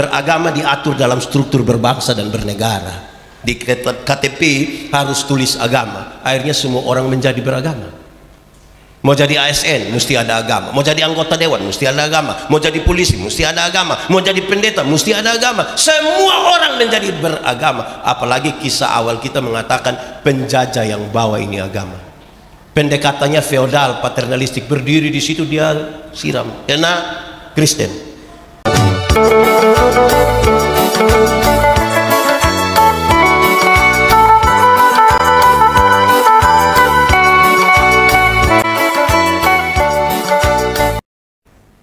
Beragama diatur dalam struktur berbangsa dan bernegara. Di KTP harus tulis agama. Akhirnya semua orang menjadi beragama. Mau jadi ASN mesti ada agama, mau jadi anggota dewan mesti ada agama, mau jadi polisi mesti ada agama, mau jadi pendeta mesti ada agama. Semua orang menjadi beragama. Apalagi kisah awal kita mengatakan penjajah yang bawa ini agama. Pendekatannya feodal, paternalistik, berdiri di situ dia siram karena Kristen.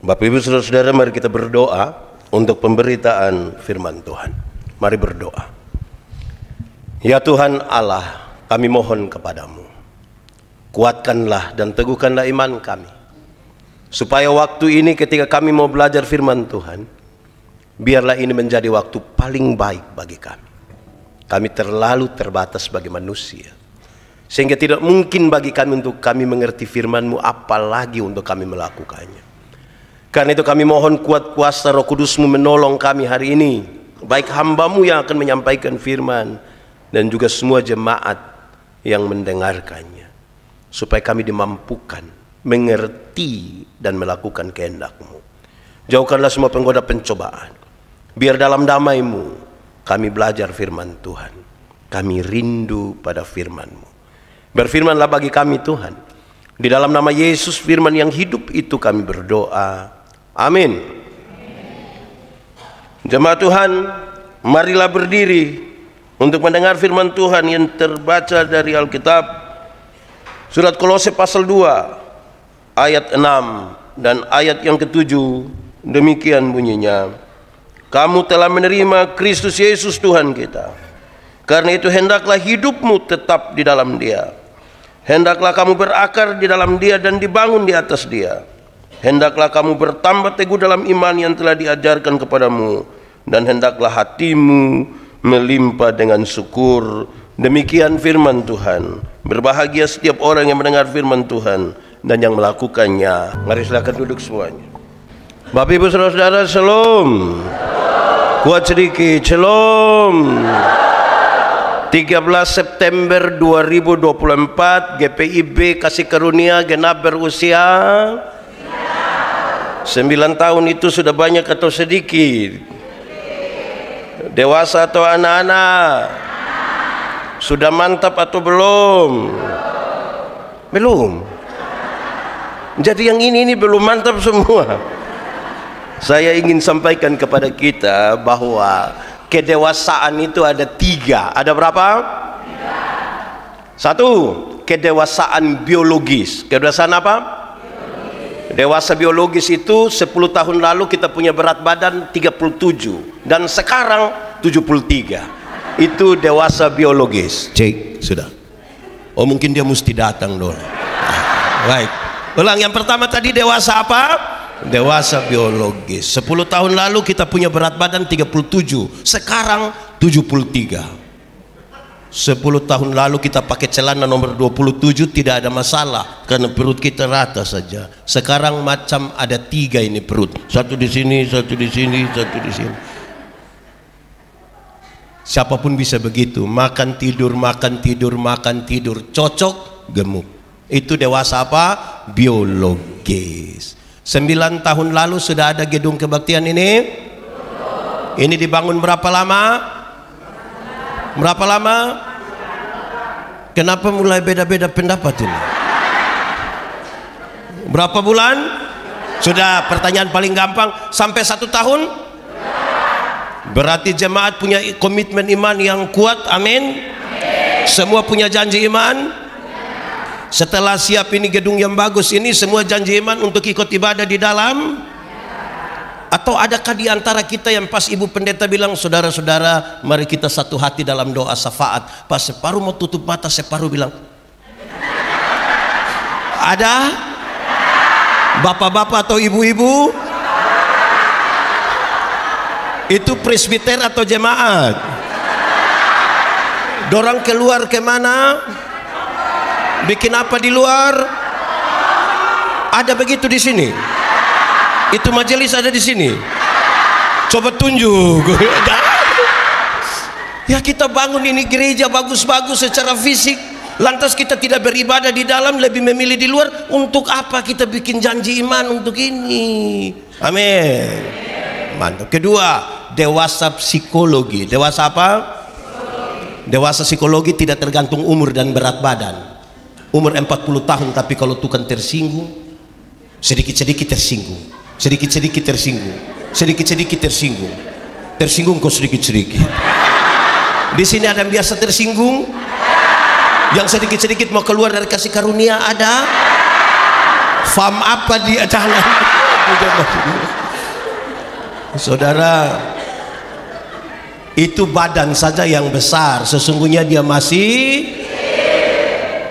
Bapak Ibu Saudara-saudara, mari kita berdoa untuk pemberitaan firman Tuhan. Mari berdoa. Ya Tuhan Allah, kami mohon kepadamu, kuatkanlah dan teguhkanlah iman kami, supaya waktu ini ketika kami mau belajar firman Tuhan, biarlah ini menjadi waktu paling baik bagi kami. Kami terlalu terbatas sebagai manusia, sehingga tidak mungkin bagi kami untuk kami mengerti firman-Mu, apalagi untuk kami melakukannya. Karena itu kami mohon kuat kuasa Roh Kudus-Mu menolong kami hari ini, baik hamba-Mu yang akan menyampaikan firman dan juga semua jemaat yang mendengarkannya, supaya kami dimampukan mengerti dan melakukan kehendak-Mu. Jauhkanlah semua penggoda pencobaan, biar dalam damai-Mu kami belajar firman Tuhan. Kami rindu pada firman-Mu. Berfirmanlah bagi kami Tuhan, di dalam nama Yesus firman yang hidup itu kami berdoa. Amin. Jemaat Tuhan, marilah berdiri untuk mendengar firman Tuhan yang terbaca dari Alkitab. Surat Kolose pasal 2 ayat 6 dan ayat yang ke-7. Demikian bunyinya. Kamu telah menerima Kristus Yesus Tuhan kita. Karena itu hendaklah hidupmu tetap di dalam Dia. Hendaklah kamu berakar di dalam Dia dan dibangun di atas Dia. Hendaklah kamu bertambah teguh dalam iman yang telah diajarkan kepadamu, dan hendaklah hatimu melimpah dengan syukur. Demikian firman Tuhan. Berbahagia setiap orang yang mendengar firman Tuhan dan yang melakukannya. Mari silakan duduk semuanya. Bapak Ibu Saudara-saudara, shalom. Kuat sedikit, shalom. 13 September 2024 GPIB kasih karunia genap berusia 9 tahun. Itu sudah banyak atau sedikit? Dewasa atau anak-anak? Sudah mantap atau belum? Belum. Jadi yang ini belum mantap semua. Saya ingin sampaikan kepada kita bahwa kedewasaan itu ada 3. Ada berapa? 1. Kedewasaan biologis. Kedewasaan apa? Dewasa biologis itu 10 tahun lalu kita punya berat badan 37 dan sekarang 73. Itu dewasa biologis. Cek, sudah. Oh, mungkin dia mesti datang dulu. Baik. Ulang, yang pertama tadi dewasa apa? Dewasa biologis. 10 tahun lalu kita punya berat badan 37, sekarang 73. 10 tahun lalu kita pakai celana nomor 27 tidak ada masalah karena perut kita rata saja. Sekarang macam ada 3 ini perut. Satu di sini, satu di sini, satu di sini. Siapapun bisa begitu. Makan tidur, makan tidur, makan tidur. Cocok, gemuk. Itu dewasa apa? Biologis. 9 tahun lalu sudah ada gedung kebaktian ini. Ini dibangun berapa lama? Berapa lama? Kenapa mulai beda-beda pendapat ini? Berapa bulan? Sudah, pertanyaan paling gampang. Sampai 1 tahun? Berarti jemaat punya komitmen iman yang kuat. Amin. Semua punya janji iman. Setelah siap ini gedung yang bagus ini, semua janji iman untuk ikut ibadah di dalam. Atau adakah di antara kita yang pas ibu pendeta bilang, saudara-saudara mari kita satu hati dalam doa syafaat, pas separuh mau tutup mata, separuh bilang ada? Bapak-bapak atau ibu-ibu? Itu presbiter atau jemaat? Dorang keluar kemana? Bikin apa di luar? Ada begitu di sini? Itu majelis ada di sini. Coba tunjuk. Ya kita bangun ini gereja bagus-bagus secara fisik, lantas kita tidak beribadah di dalam, lebih memilih di luar. Untuk apa kita bikin janji iman untuk ini? Amin. Mantap. Kedua, dewasa psikologi. Dewasa apa? Dewasa psikologi tidak tergantung umur dan berat badan. Umur 40 tahun, tapi kalau Tuhan tersinggung, sedikit-sedikit tersinggung, sedikit-sedikit tersinggung, sedikit-sedikit tersinggung, tersinggung kok sedikit-sedikit. Di sini ada yang biasa tersinggung, yang sedikit-sedikit mau keluar dari kasih karunia ada. Fam apa dia jangan. Saudara, itu badan saja yang besar, sesungguhnya dia masih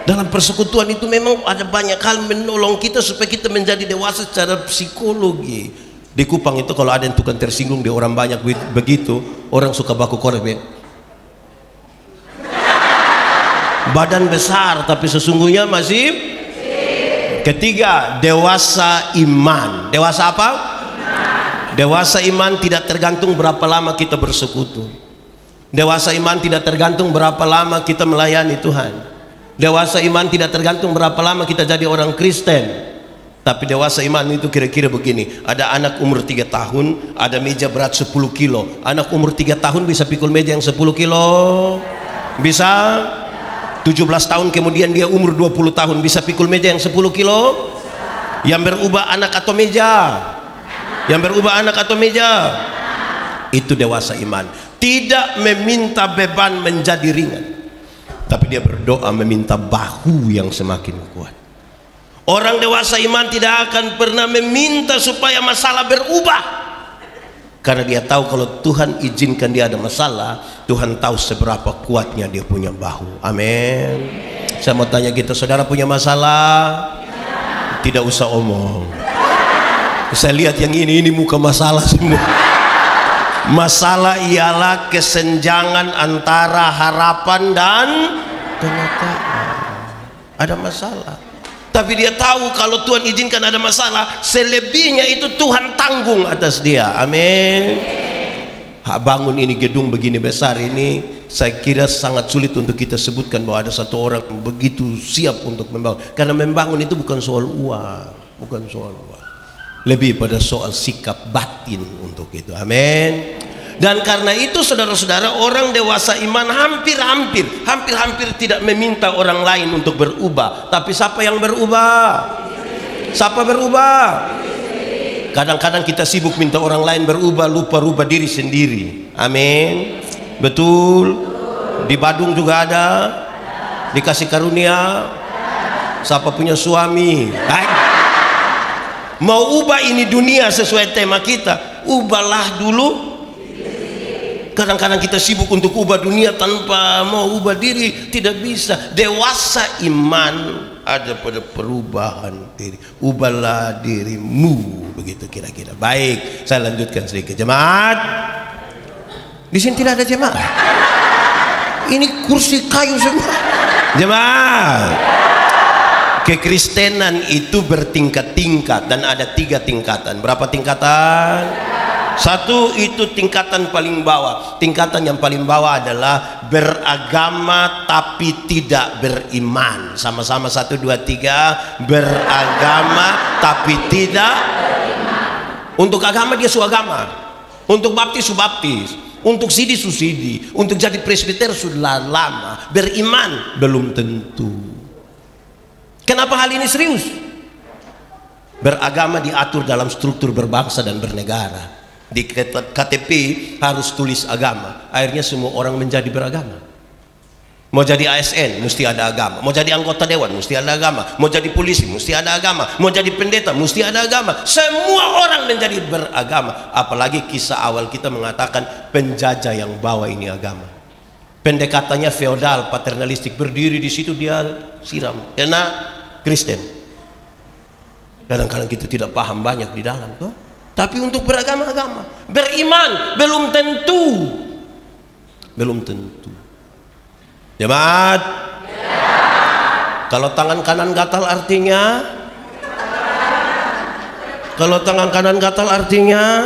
dalam persekutuan. Itu memang ada banyak hal menolong kita supaya kita menjadi dewasa secara psikologi. Di Kupang itu kalau ada yang tukang tersinggung di orang banyak begitu, orang suka baku korek. Badan besar tapi sesungguhnya masih. Ketiga, dewasa iman. Dewasa apa? Dewasa iman tidak tergantung berapa lama kita bersekutu. Dewasa iman tidak tergantung berapa lama kita melayani Tuhan. Dewasa iman tidak tergantung berapa lama kita jadi orang Kristen. Tapi dewasa iman itu kira-kira begini. Ada anak umur 3 tahun, ada meja berat 10 kilo. Anak umur 3 tahun bisa pikul meja yang 10 kilo? Bisa? 17 tahun kemudian dia umur 20 tahun bisa pikul meja yang 10 kilo? Yang berubah anak atau meja? Yang berubah anak atau meja? Itu dewasa iman. Tidak meminta beban menjadi ringan, tapi dia berdoa meminta bahu yang semakin kuat. Orang dewasa iman tidak akan pernah meminta supaya masalah berubah, karena dia tahu kalau Tuhan izinkan dia ada masalah, Tuhan tahu seberapa kuatnya dia punya bahu. Amin. Saya mau tanya kita, saudara punya masalah? Tidak usah omong. Saya lihat yang ini muka masalah semua. Masalah ialah kesenjangan antara harapan dan kenyataan. Ada masalah, tapi dia tahu kalau Tuhan izinkan ada masalah, selebihnya itu Tuhan tanggung atas dia. Amin. Bangun ini gedung begini besar ini, saya kira sangat sulit untuk kita sebutkan bahwa ada satu orang begitu siap untuk membangun. Karena membangun itu bukan soal uang, bukan soal uang, lebih pada soal sikap batin untuk itu. Amin. Dan karena itu saudara-saudara, orang dewasa iman hampir-hampir tidak meminta orang lain untuk berubah. Tapi siapa yang berubah? Siapa berubah? Kadang-kadang kita sibuk minta orang lain berubah, lupa rubah diri sendiri. Amin. Betul. Di Badung juga ada. Dikasih karunia. Siapa punya suami? Mau ubah ini dunia sesuai tema kita, ubahlah dulu. Kadang-kadang kita sibuk untuk ubah dunia tanpa mau ubah diri, tidak bisa. Dewasa iman ada pada perubahan diri. Ubahlah dirimu, begitu kira-kira. Baik, saya lanjutkan sedikit. Jemaat, di sini tidak ada jemaat. Ini kursi kayu semua. Jemaat, kekristenan itu bertingkat-tingkat dan ada 3 tingkatan. Berapa tingkatan? 1 itu tingkatan paling bawah. Tingkatan yang paling bawah adalah beragama tapi tidak beriman. Sama-sama 1, 2, 3. Beragama tapi tidak beriman. Untuk agama dia suagama, untuk baptis subaptis, untuk sidi susidi, untuk jadi presbiter sudah lama. Beriman belum tentu. Kenapa hal ini serius? Beragama diatur dalam struktur berbangsa dan bernegara. Di KTP harus tulis agama, akhirnya semua orang menjadi beragama. Mau jadi ASN mesti ada agama, mau jadi anggota dewan mesti ada agama, mau jadi polisi mesti ada agama, mau jadi pendeta mesti ada agama. Semua orang menjadi beragama. Apalagi kisah awal kita mengatakan penjajah yang bawa ini agama. Pendekatannya feodal, paternalistik, berdiri di situ dia siram karena Kristen. Kadang-kadang kita tidak paham banyak di dalam tuh. Tapi untuk beragama-agama, beriman belum tentu. Belum tentu. Jemaat, kalau tangan kanan gatal artinya? Kalau tangan kanan gatal artinya?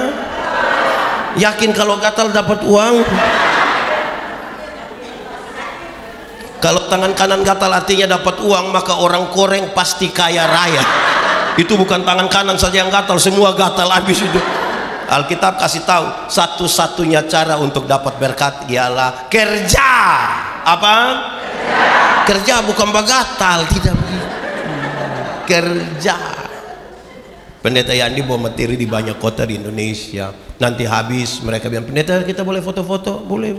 Yakin kalau gatal dapat uang? Kalau tangan kanan gatal artinya dapat uang, maka orang Koreng pasti kaya raya. Itu bukan tangan kanan saja yang gatal, semua gatal habis itu. Alkitab kasih tahu, satu-satunya cara untuk dapat berkat ialah kerja. Apa? Kerja, bukan bagatal, tidak begitu. Kerja. Pendeta Yandi bawa materi di banyak kota di Indonesia. Nanti habis mereka bilang, pendeta kita boleh foto-foto? Boleh.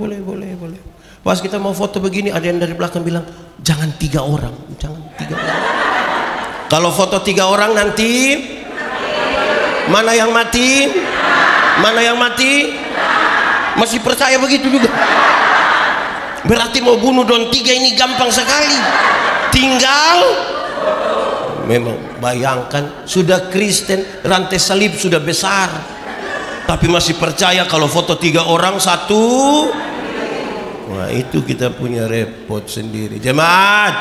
Pas kita mau foto begini, ada yang dari belakang bilang, jangan 3 orang, jangan 3 orang. Kalau foto 3 orang nanti mana yang mati? Mana yang mati? Masih percaya begitu juga? Berarti mau bunuh Don 3 ini gampang sekali. Tinggal, memang bayangkan, sudah Kristen, rantai salib sudah besar, tapi masih percaya kalau foto 3 orang 1. Wah, itu kita punya repot sendiri. Jemaat,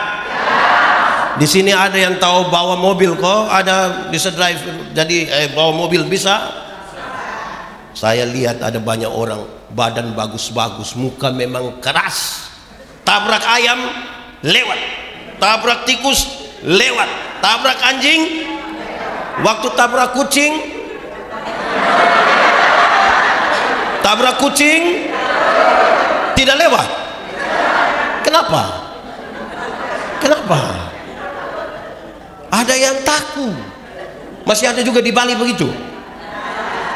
di sini ada yang tahu bawa mobil kok? Ada bisa drive, jadi bawa mobil bisa? Saya lihat ada banyak orang badan bagus-bagus, muka memang keras. Tabrak ayam lewat, tabrak tikus lewat, tabrak anjing, waktu tabrak kucing, tidak lewat. Kenapa? Ada yang takut. Masih ada juga di Bali begitu.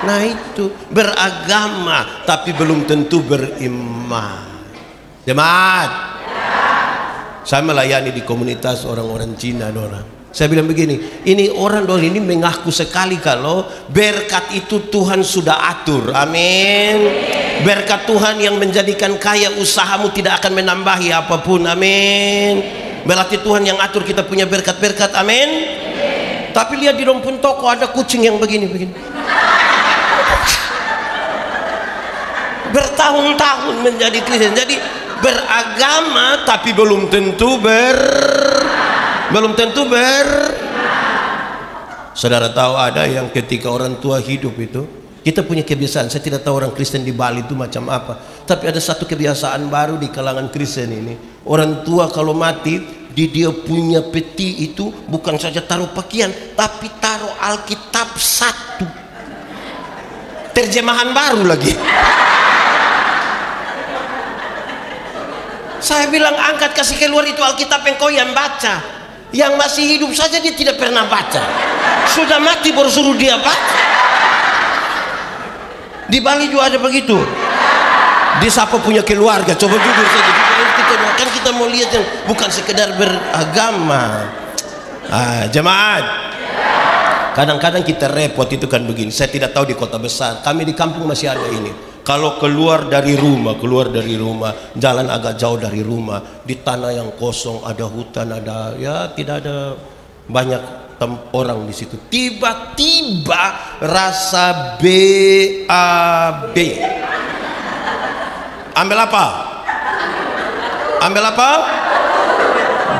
Nah itu, beragama tapi belum tentu beriman. Jemaat, saya melayani di komunitas orang-orang Cina, Dora. Saya bilang begini, ini orang Dora ini mengaku sekali kalau berkat itu Tuhan sudah atur. Amin. Berkat Tuhan yang menjadikan kaya usahamu tidak akan menambahi apapun. Amin. Berarti Tuhan yang atur kita punya berkat-berkat. Amin. Tapi lihat di rumpun toko ada kucing yang begini. Bertahun-tahun menjadi Kristen, jadi beragama tapi belum tentu Saudara tahu ada yang ketika orang tua hidup itu, kita punya kebiasaan, saya tidak tahu orang Kristen di Bali itu macam apa, tapi ada satu kebiasaan baru di kalangan Kristen ini. Orang tua kalau mati, di dia punya peti itu bukan saja taruh pakaian, tapi taruh Alkitab 1 terjemahan baru lagi. Saya bilang angkat, kasih keluar itu Alkitab yang kau yang baca. Yang masih hidup saja dia tidak pernah baca, sudah mati baru suruh dia baca. Di Bali juga ada begitu. Di siapa punya keluarga, coba jujur saja. Kita mau lihat yang bukan sekedar beragama. Jemaat, kadang-kadang kita repot itu kan begini. Saya tidak tahu di kota besar, kami di kampung masih ada ini. Kalau keluar dari rumah, jalan agak jauh dari rumah, di tanah yang kosong, ada hutan, ada, ya tidak ada banyak orang di situ. Tiba-tiba rasa BAB. Ambil apa?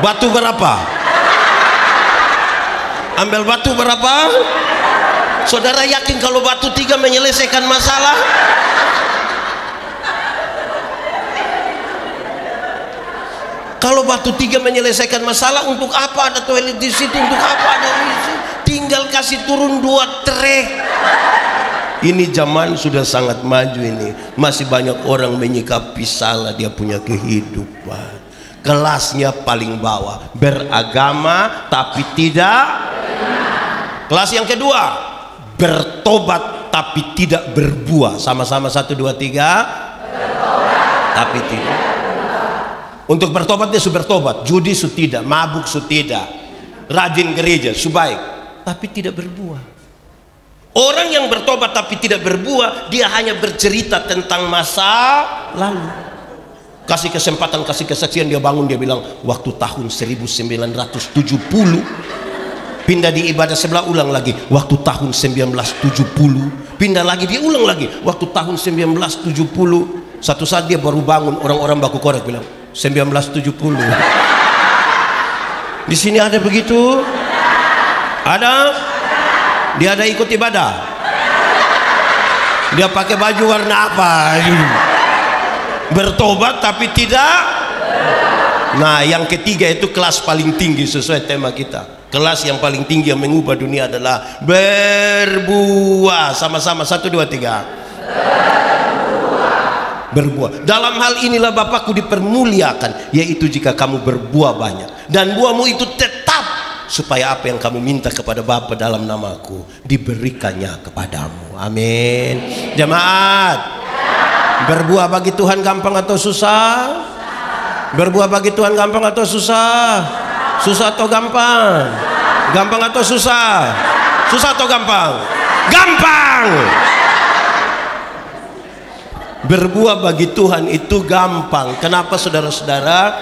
Batu berapa? Ambil batu berapa? Saudara yakin kalau batu 3 menyelesaikan masalah? Kalau batu 3 menyelesaikan masalah, untuk apa ada toilet di situ? Untuk apa ada di situ? Tinggal kasih turun 2 trek. Ini zaman sudah sangat maju ini. Masih banyak orang menyikapi salah dia punya kehidupan. Kelasnya paling bawah, beragama tapi tidak. Kelas yang kedua, bertobat tapi tidak berbuah. Sama-sama 1, 2, 3. Bertobat tapi tidak. Untuk bertobat dia sudah bertobat, judi sudah tidak, mabuk sudah tidak, rajin gereja sudah baik, tapi tidak berbuah. Orang yang bertobat tapi tidak berbuah, dia hanya bercerita tentang masa lalu. Kasih kesempatan, kasih kesaksian, dia bangun, dia bilang waktu tahun 1970 pindah di ibadah sebelah, ulang lagi waktu tahun 1970, pindah lagi, dia ulang lagi waktu tahun 1970. Satu saat dia baru bangun, orang-orang baku korek bilang 1970. Di sini ada begitu? Ada? Dia ada ikut ibadah? Dia pakai baju warna apa? Bertobat tapi tidak. Nah, yang ketiga itu kelas paling tinggi sesuai tema kita. Kelas yang paling tinggi yang mengubah dunia adalah berbuah. Sama-sama, 1, 2, 3. Berbuah. Dalam hal inilah Bapakku dipermuliakan, yaitu jika kamu berbuah banyak dan buahmu itu tetap, supaya apa yang kamu minta kepada Bapa dalam namaku diberikannya kepadamu. Amin. Jemaat, berbuah bagi Tuhan gampang atau susah? Berbuah bagi Tuhan gampang atau susah? Susah atau gampang? Gampang atau susah? Susah atau gampang? Gampang. Berbuah bagi Tuhan itu gampang. Kenapa saudara-saudara?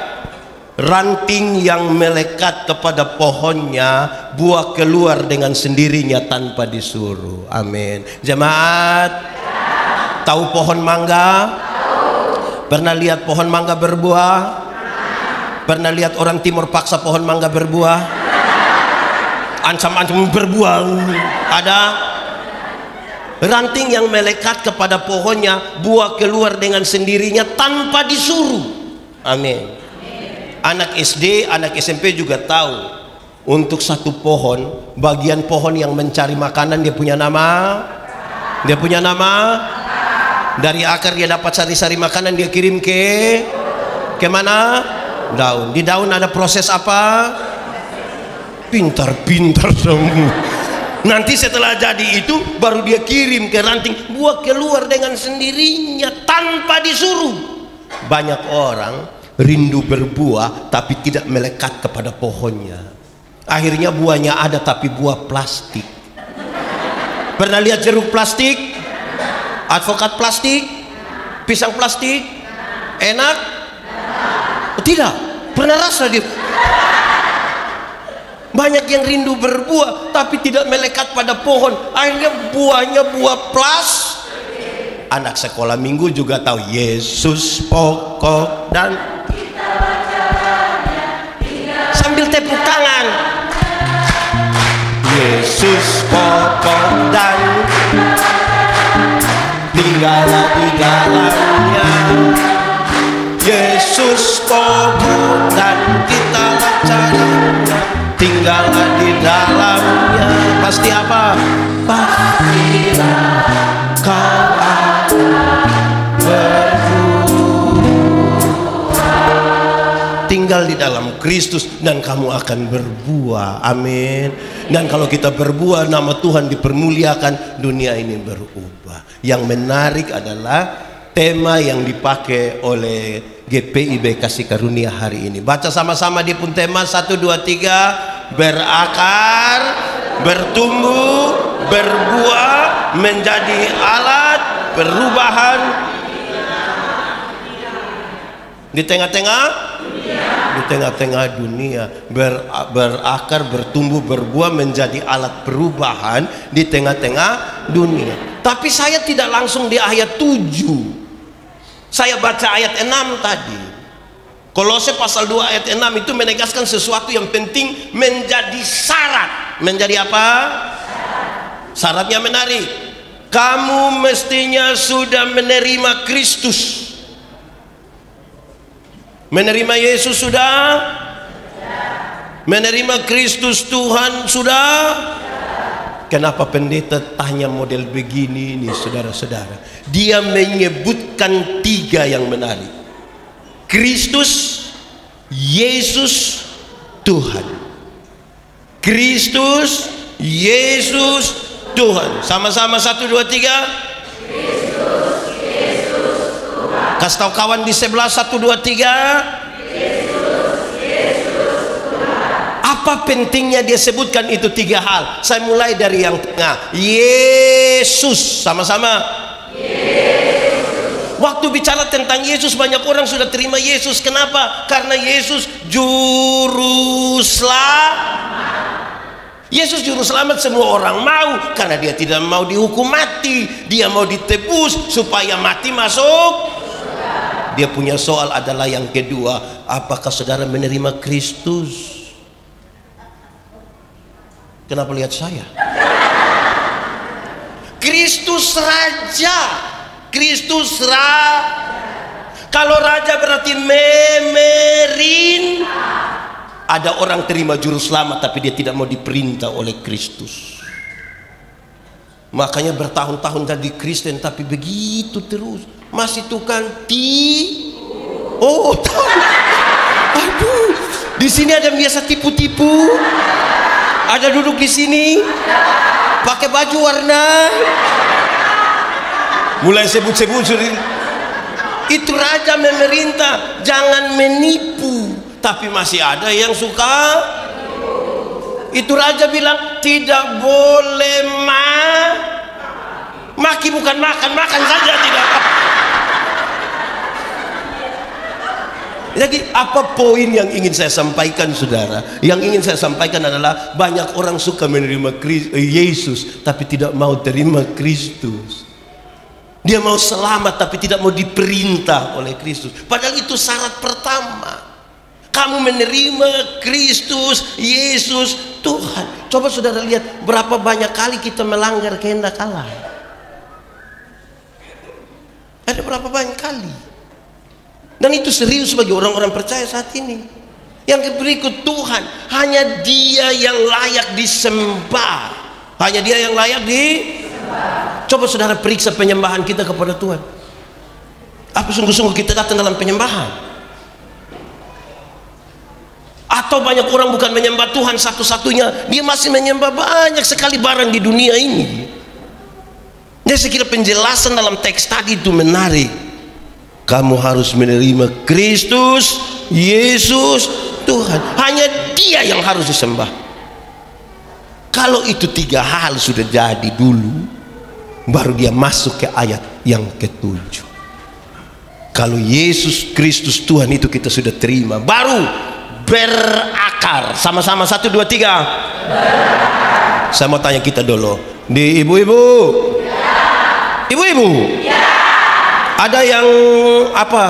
Ranting yang melekat kepada pohonnya, buah keluar dengan sendirinya tanpa disuruh. Amin. Jemaat, tahu pohon mangga? Pernah lihat pohon mangga berbuah? Pernah lihat orang timur paksa pohon mangga berbuah? Ancam-ancam berbuah. Ada? Ranting yang melekat kepada pohonnya, buah keluar dengan sendirinya tanpa disuruh. Amin. Anak SD, anak SMP juga tahu, untuk satu pohon, bagian pohon yang mencari makanan dia punya nama. Dia punya nama. Dari akar dia dapat sari-sari makanan, dia kirim ke mana? Daun. Di daun ada proses apa? Pintar-pintar semua. Nanti setelah jadi itu baru dia kirim ke ranting, buah keluar dengan sendirinya tanpa disuruh. Banyak orang rindu berbuah tapi tidak melekat kepada pohonnya. Akhirnya buahnya ada tapi buah plastik. Pernah lihat jeruk plastik? Advokat plastik? Pisang plastik? Enak? Tidak. Pernah rasa dia? Banyak yang rindu berbuah tapi tidak melekat pada pohon. Akhirnya buahnya buah plastik. Anak sekolah minggu juga tahu Yesus pokok dan sambil tepuk tangan. Yesus pokok dan tinggallah di dalamnya. Yesus pokok dan kita caranya, tinggallah di dalamnya. Pasti apa? Pastilah kau akan berbuah. Tinggal di dalam Kristus dan kamu akan berbuah. Amin. Dan kalau kita berbuah, nama Tuhan dipermuliakan, dunia ini berubah. Yang menarik adalah tema yang dipakai oleh GPIB Kasih Karunia hari ini. Baca sama-sama dia pun tema 1, 2, 3. Berakar, bertumbuh, berbuah, menjadi alat perubahan di tengah-tengah dunia. Berakar, bertumbuh, berbuah, menjadi alat perubahan di tengah-tengah dunia. Tapi saya tidak langsung di ayat 7. Saya baca ayat 6 tadi. Kolose pasal 2 ayat 6 itu menegaskan sesuatu yang penting menjadi syarat. Menjadi apa? Syaratnya menarik. Kamu mestinya sudah menerima Kristus. Menerima Yesus sudah? Menerima Kristus Tuhan sudah? Kenapa pendeta tanya model begini ini, saudara-saudara? Dia menyebutkan 3 yang menarik. Kristus, Yesus, Tuhan. Kristus, Yesus, Tuhan. Sama-sama 1, 2, 3. Kristus, Yesus, Tuhan. Kasih tahu kawan di sebelah 1, 2, 3. Apa pentingnya dia sebutkan itu 3 hal? Saya mulai dari yang tengah. Yesus, sama-sama. Yesus. Waktu bicara tentang Yesus, banyak orang sudah terima Yesus. Kenapa? Karena Yesus juru selamat. Yesus juru selamat, semua orang mau, karena dia tidak mau dihukum mati. Dia mau ditebus supaya mati masuk. Dia punya soal adalah yang kedua, apakah saudara menerima Kristus? Kenapa lihat saya? Kristus Raja. Kristus Kalau raja berarti memerin. Ada orang terima juru selamat tapi dia tidak mau diperintah oleh Kristus. Makanya bertahun-tahun jadi Kristen tapi begitu terus. Masih tukang oh, tahu. Aduh, di sini ada yang biasa tipu-tipu. Ada duduk di sini pakai baju warna. Mulai sebut-sebut itu raja memerintah, jangan menipu. Tapi masih ada yang suka. Itu raja bilang tidak boleh maki, bukan makan saja tidak. Jadi apa poin yang ingin saya sampaikan, saudara? Yang ingin saya sampaikan adalah banyak orang suka menerima Yesus tapi tidak mau terima Kristus. Dia mau selamat tapi tidak mau diperintah oleh Kristus. Padahal itu syarat pertama. Kamu menerima Kristus, Yesus, Tuhan. Coba saudara lihat berapa banyak kali kita melanggar kehendak Allah. Ada berapa banyak kali. Dan itu serius bagi orang-orang percaya saat ini. Yang berikut, Tuhan hanya Dia yang layak disembah. Hanya Dia yang layak disembah. Coba saudara periksa penyembahan kita kepada Tuhan. Apa sungguh-sungguh kita datang dalam penyembahan? Atau banyak orang bukan menyembah Tuhan satu-satunya, dia masih menyembah banyak sekali barang di dunia ini. Jadi saya kira penjelasan dalam teks tadi itu menarik. Kamu harus menerima Kristus, Yesus, Tuhan. Hanya Dia yang harus disembah. Kalau itu tiga hal sudah jadi dulu, baru dia masuk ke ayat yang ketujuh. Kalau Yesus Kristus Tuhan itu kita sudah terima, baru berakar. Sama-sama 1, 2, 3. Saya mau tanya kita dulu. Di ibu-ibu, ibu-ibu, ada yang apa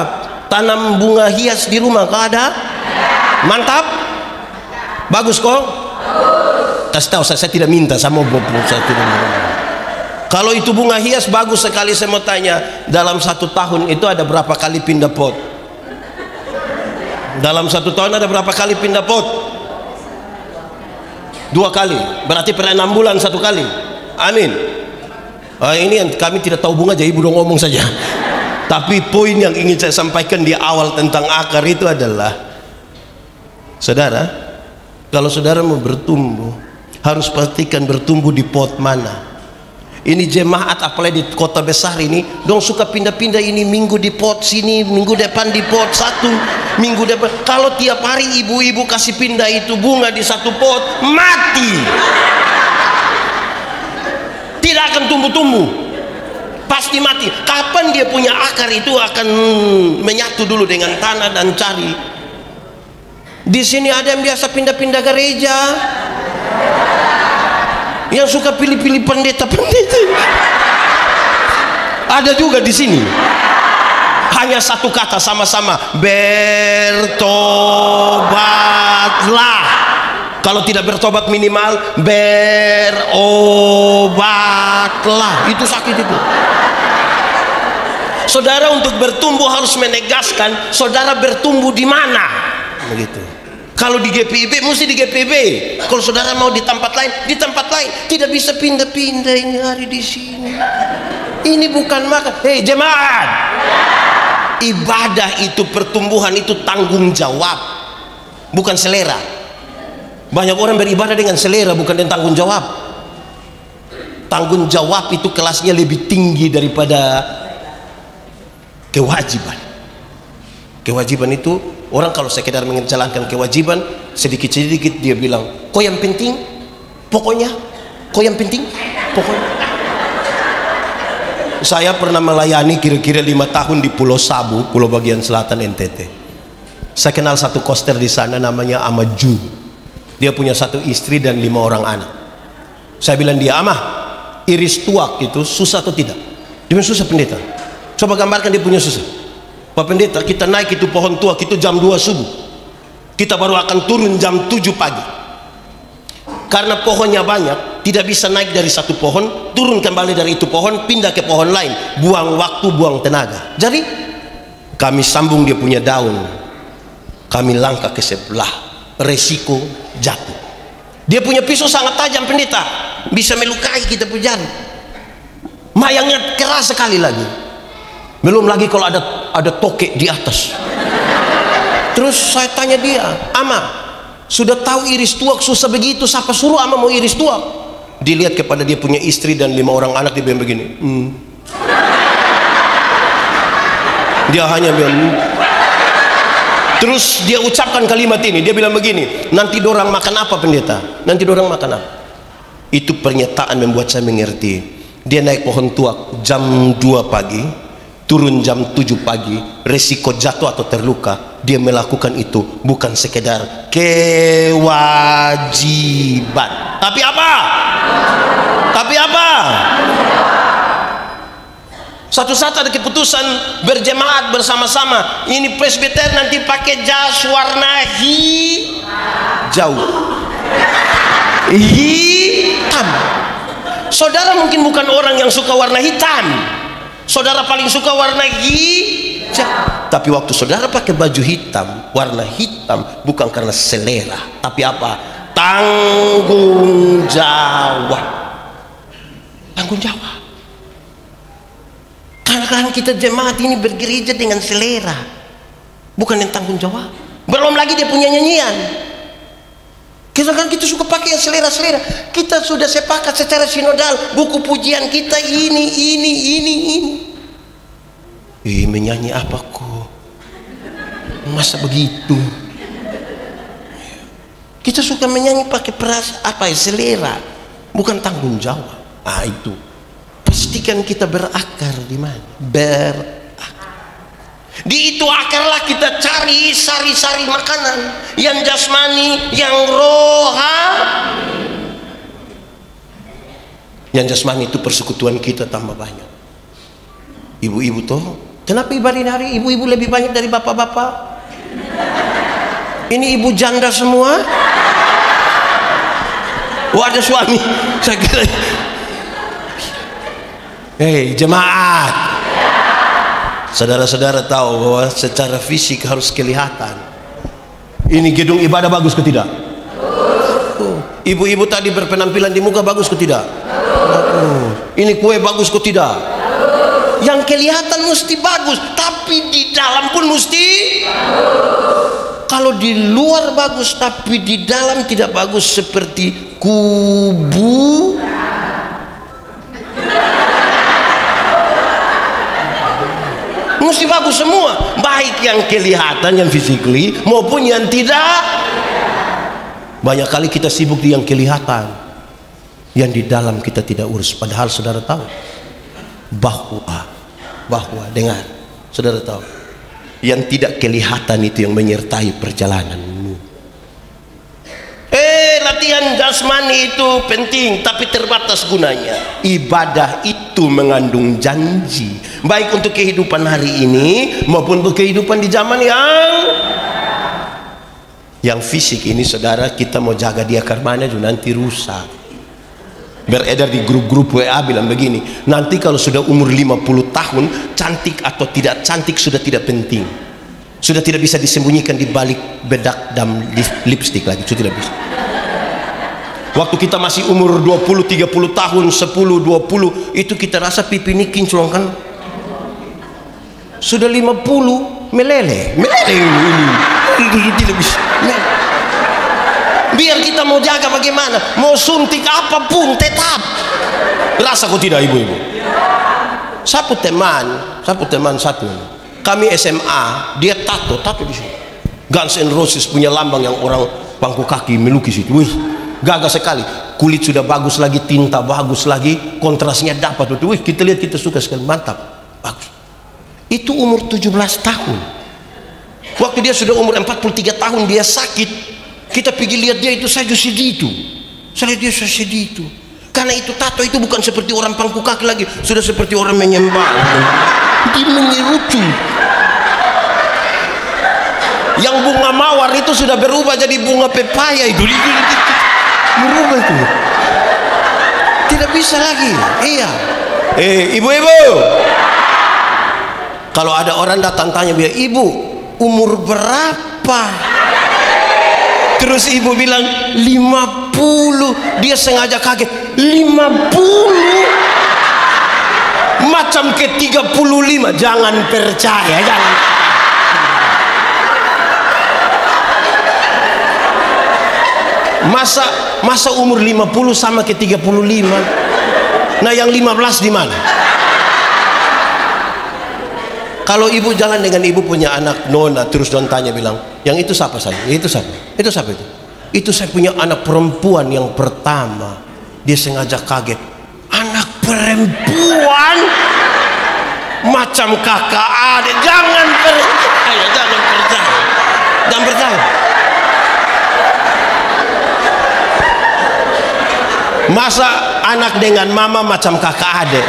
tanam bunga hias di rumah? Kau ada? Mantap, bagus kok. Kasih tahu saya tidak minta, saya mau saya tidak minta. Kalau itu bunga hias bagus sekali. Saya mau tanya, dalam 1 tahun itu ada berapa kali pindah pot? Dalam 1 tahun ada berapa kali pindah pot? 2 kali. Berarti per 6 bulan 1 kali. Amin. Ini yang kami tidak tahu bunga, jadi ibu dong ngomong saja. Tapi poin yang ingin saya sampaikan di awal tentang akar itu adalah, saudara, kalau saudara mau bertumbuh, harus pastikan bertumbuh di pot mana. Ini jemaat apalagi di kota besar ini, dong suka pindah-pindah, ini minggu di pot sini, minggu depan di pot satu, minggu depan. Kalau tiap hari ibu-ibu kasih pindah itu bunga di satu pot, mati. Tidak akan tumbuh-tumbuh, pasti mati. Kapan dia punya akar itu akan menyatu dulu dengan tanah dan cari. Di sini ada yang biasa pindah-pindah gereja, yang suka pilih-pilih pendeta-pendeta. Ada juga di sini. Hanya satu kata sama-sama, bertobatlah. Kalau tidak bertobat minimal berobatlah. Itu sakit itu. Saudara untuk bertumbuh harus menegaskan saudara bertumbuh di mana. Begitu. Kalau di GPIB mesti di GPIB. Kalau saudara mau di tempat lain, di tempat lain. Tidak bisa pindah-pindah, ini hari di sini. Ini bukan makan. Hei jemaat. Ibadah itu, pertumbuhan itu tanggung jawab, bukan selera. Banyak orang beribadah dengan selera, bukan dengan tanggung jawab. Tanggung jawab itu kelasnya lebih tinggi daripada kewajiban. Kewajiban itu orang kalau sekedar menjalankan kewajiban, sedikit-sedikit dia bilang, kok yang penting pokoknya, kok yang penting pokoknya. Saya pernah melayani kira-kira 5 tahun di Pulau Sabu, Pulau bagian selatan NTT. Saya kenal satu koster di sana namanya Amaju. Dia punya 1 istri dan 5 orang anak. Saya bilang dia, Amah, iris tuak itu susah atau tidak? Dia bilang susah pendeta. Coba gambarkan dia punya susah. Pak pendeta, kita naik itu pohon tuak itu jam 2 subuh. Kita baru akan turun jam 7 pagi. Karena pohonnya banyak, tidak bisa naik dari satu pohon, turun kembali dari itu pohon, pindah ke pohon lain, buang waktu, buang tenaga. Jadi kami sambung dia punya daun, kami langkah ke sebelah, resiko jatuh. Dia punya pisau sangat tajam pendeta, bisa melukai kita punya jari. Mayangnya keras sekali lagi. Belum lagi kalau ada tokek di atas. Terus saya tanya dia, Ama, sudah tahu iris tuak susah begitu, siapa suruh Ama mau iris tuak? Dilihat kepada dia punya istri dan 5 orang anak, dia bilang begini. Dia hanya bilang. Terus dia ucapkan kalimat ini, dia bilang begini, nanti dorang makan apa pendeta? Nanti dorang makan apa? Itu pernyataan membuat saya mengerti. Dia naik pohon tuak jam 2 pagi, turun jam 7 pagi, resiko jatuh atau terluka. Dia melakukan itu bukan sekedar kewajiban. Tapi apa? Tapi apa? Suatu saat ada keputusan berjemaat bersama-sama. Ini presbiter nanti pakai jas warna hijau, hitam. Saudara mungkin bukan orang yang suka warna hitam. Saudara paling suka warna hijau. Tapi waktu saudara pakai baju hitam, warna hitam, bukan karena selera, tapi apa? Tanggung jawab. Tanggung jawab. Kadang-kadang kita jemaat ini bergereja dengan selera, bukan yang tanggung jawab. Belum lagi dia punya nyanyian. Kadang-kadang kita suka pakai yang selera-selera. Kita sudah sepakat secara sinodal, buku pujian kita ini. Menyanyi apa kok? Masa begitu? Kita suka menyanyi pakai perasaan apa ya, selera, bukan tanggung jawab. Itu. Pastikan kita berakar di mana? Di itu akarlah kita cari sari-sari makanan yang jasmani, yang rohani. Yang jasmani itu persekutuan kita tambah banyak. Ibu-ibu toh, kenapa ibadah hari ibu-ibu lebih banyak dari bapak-bapak? Ini ibu janda semua. Ada suami. Saya kira. Hei jemaat, saudara-saudara tahu bahwa secara fisik harus kelihatan. Ini gedung ibadah bagus ke tidak? Ibu-ibu tadi berpenampilan di muka bagus ke tidak? Ini kue bagus ke tidak? Yang kelihatan mesti bagus, tapi di dalam pun mesti. Kalau di luar bagus tapi di dalam tidak bagus, seperti kubu. Mesti bagus semua, baik yang kelihatan, yang physically maupun yang tidak. Banyak kali kita sibuk di yang kelihatan, yang di dalam kita tidak urus. Padahal saudara tahu bahwa dengar, saudara tahu yang tidak kelihatan itu yang menyertai perjalananmu. Latihan jasmani itu penting, tapi terbatas gunanya. Ibadah itu mengandung janji, baik untuk kehidupan hari ini maupun untuk kehidupan di zaman yang fisik ini. Saudara, kita mau jaga dia karena juga nanti rusak. Beredar di grup-grup WA bilang begini, nanti kalau sudah umur 50 tahun, cantik atau tidak cantik sudah tidak penting, sudah tidak bisa disembunyikan di balik bedak dan lipstick lagi, sudah tidak bisa. Waktu kita masih umur 20, 30 tahun, 10, 20, itu kita rasa pipi ini kinclong kan. Sudah 50, meleleh ini tidak bisa. Biar kita mau jaga bagaimana, mau suntik apapun tetap. Rasa kok tidak ibu-ibu? Sapu teman satu, kami SMA, dia tato di sini. Guns N' Roses punya lambang yang orang pangku kaki melukis itu. Wih, gagah sekali. Kulit sudah bagus lagi, tinta bagus lagi, kontrasnya dapat. Wih, kita lihat, kita suka sekali, mantap, bagus. Itu umur 17 tahun. Waktu dia sudah umur 43 tahun, dia sakit. Kita pergi lihat dia itu, saya sedih itu. Saya lihat dia sedih itu. Karena itu tato itu bukan seperti orang pangku kaki lagi, sudah seperti orang menyembah. Dia menyerucu. Yang bunga mawar itu sudah berubah jadi bunga pepaya itu. Berubah itu. Tidak bisa lagi. Iya. Ibu-ibu. Kalau ada orang datang tanya dia, "Ibu, umur berapa?" Terus ibu bilang 50. Dia sengaja kaget. 50? Macam ke 35. Jangan percaya, jangan. Masa umur 50 sama ke 35? Nah, yang 15 di mana? Kalau ibu jalan dengan ibu punya anak nona, terus don tanya bilang, "Yang itu siapa saya? Itu siapa? Itu siapa itu?" "Itu saya punya anak perempuan yang pertama." Dia sengaja kaget. Anak perempuan? Macam kakak adik. Jangan percaya, jangan percaya. Jangan percaya. Masa anak dengan mama macam kakak adik?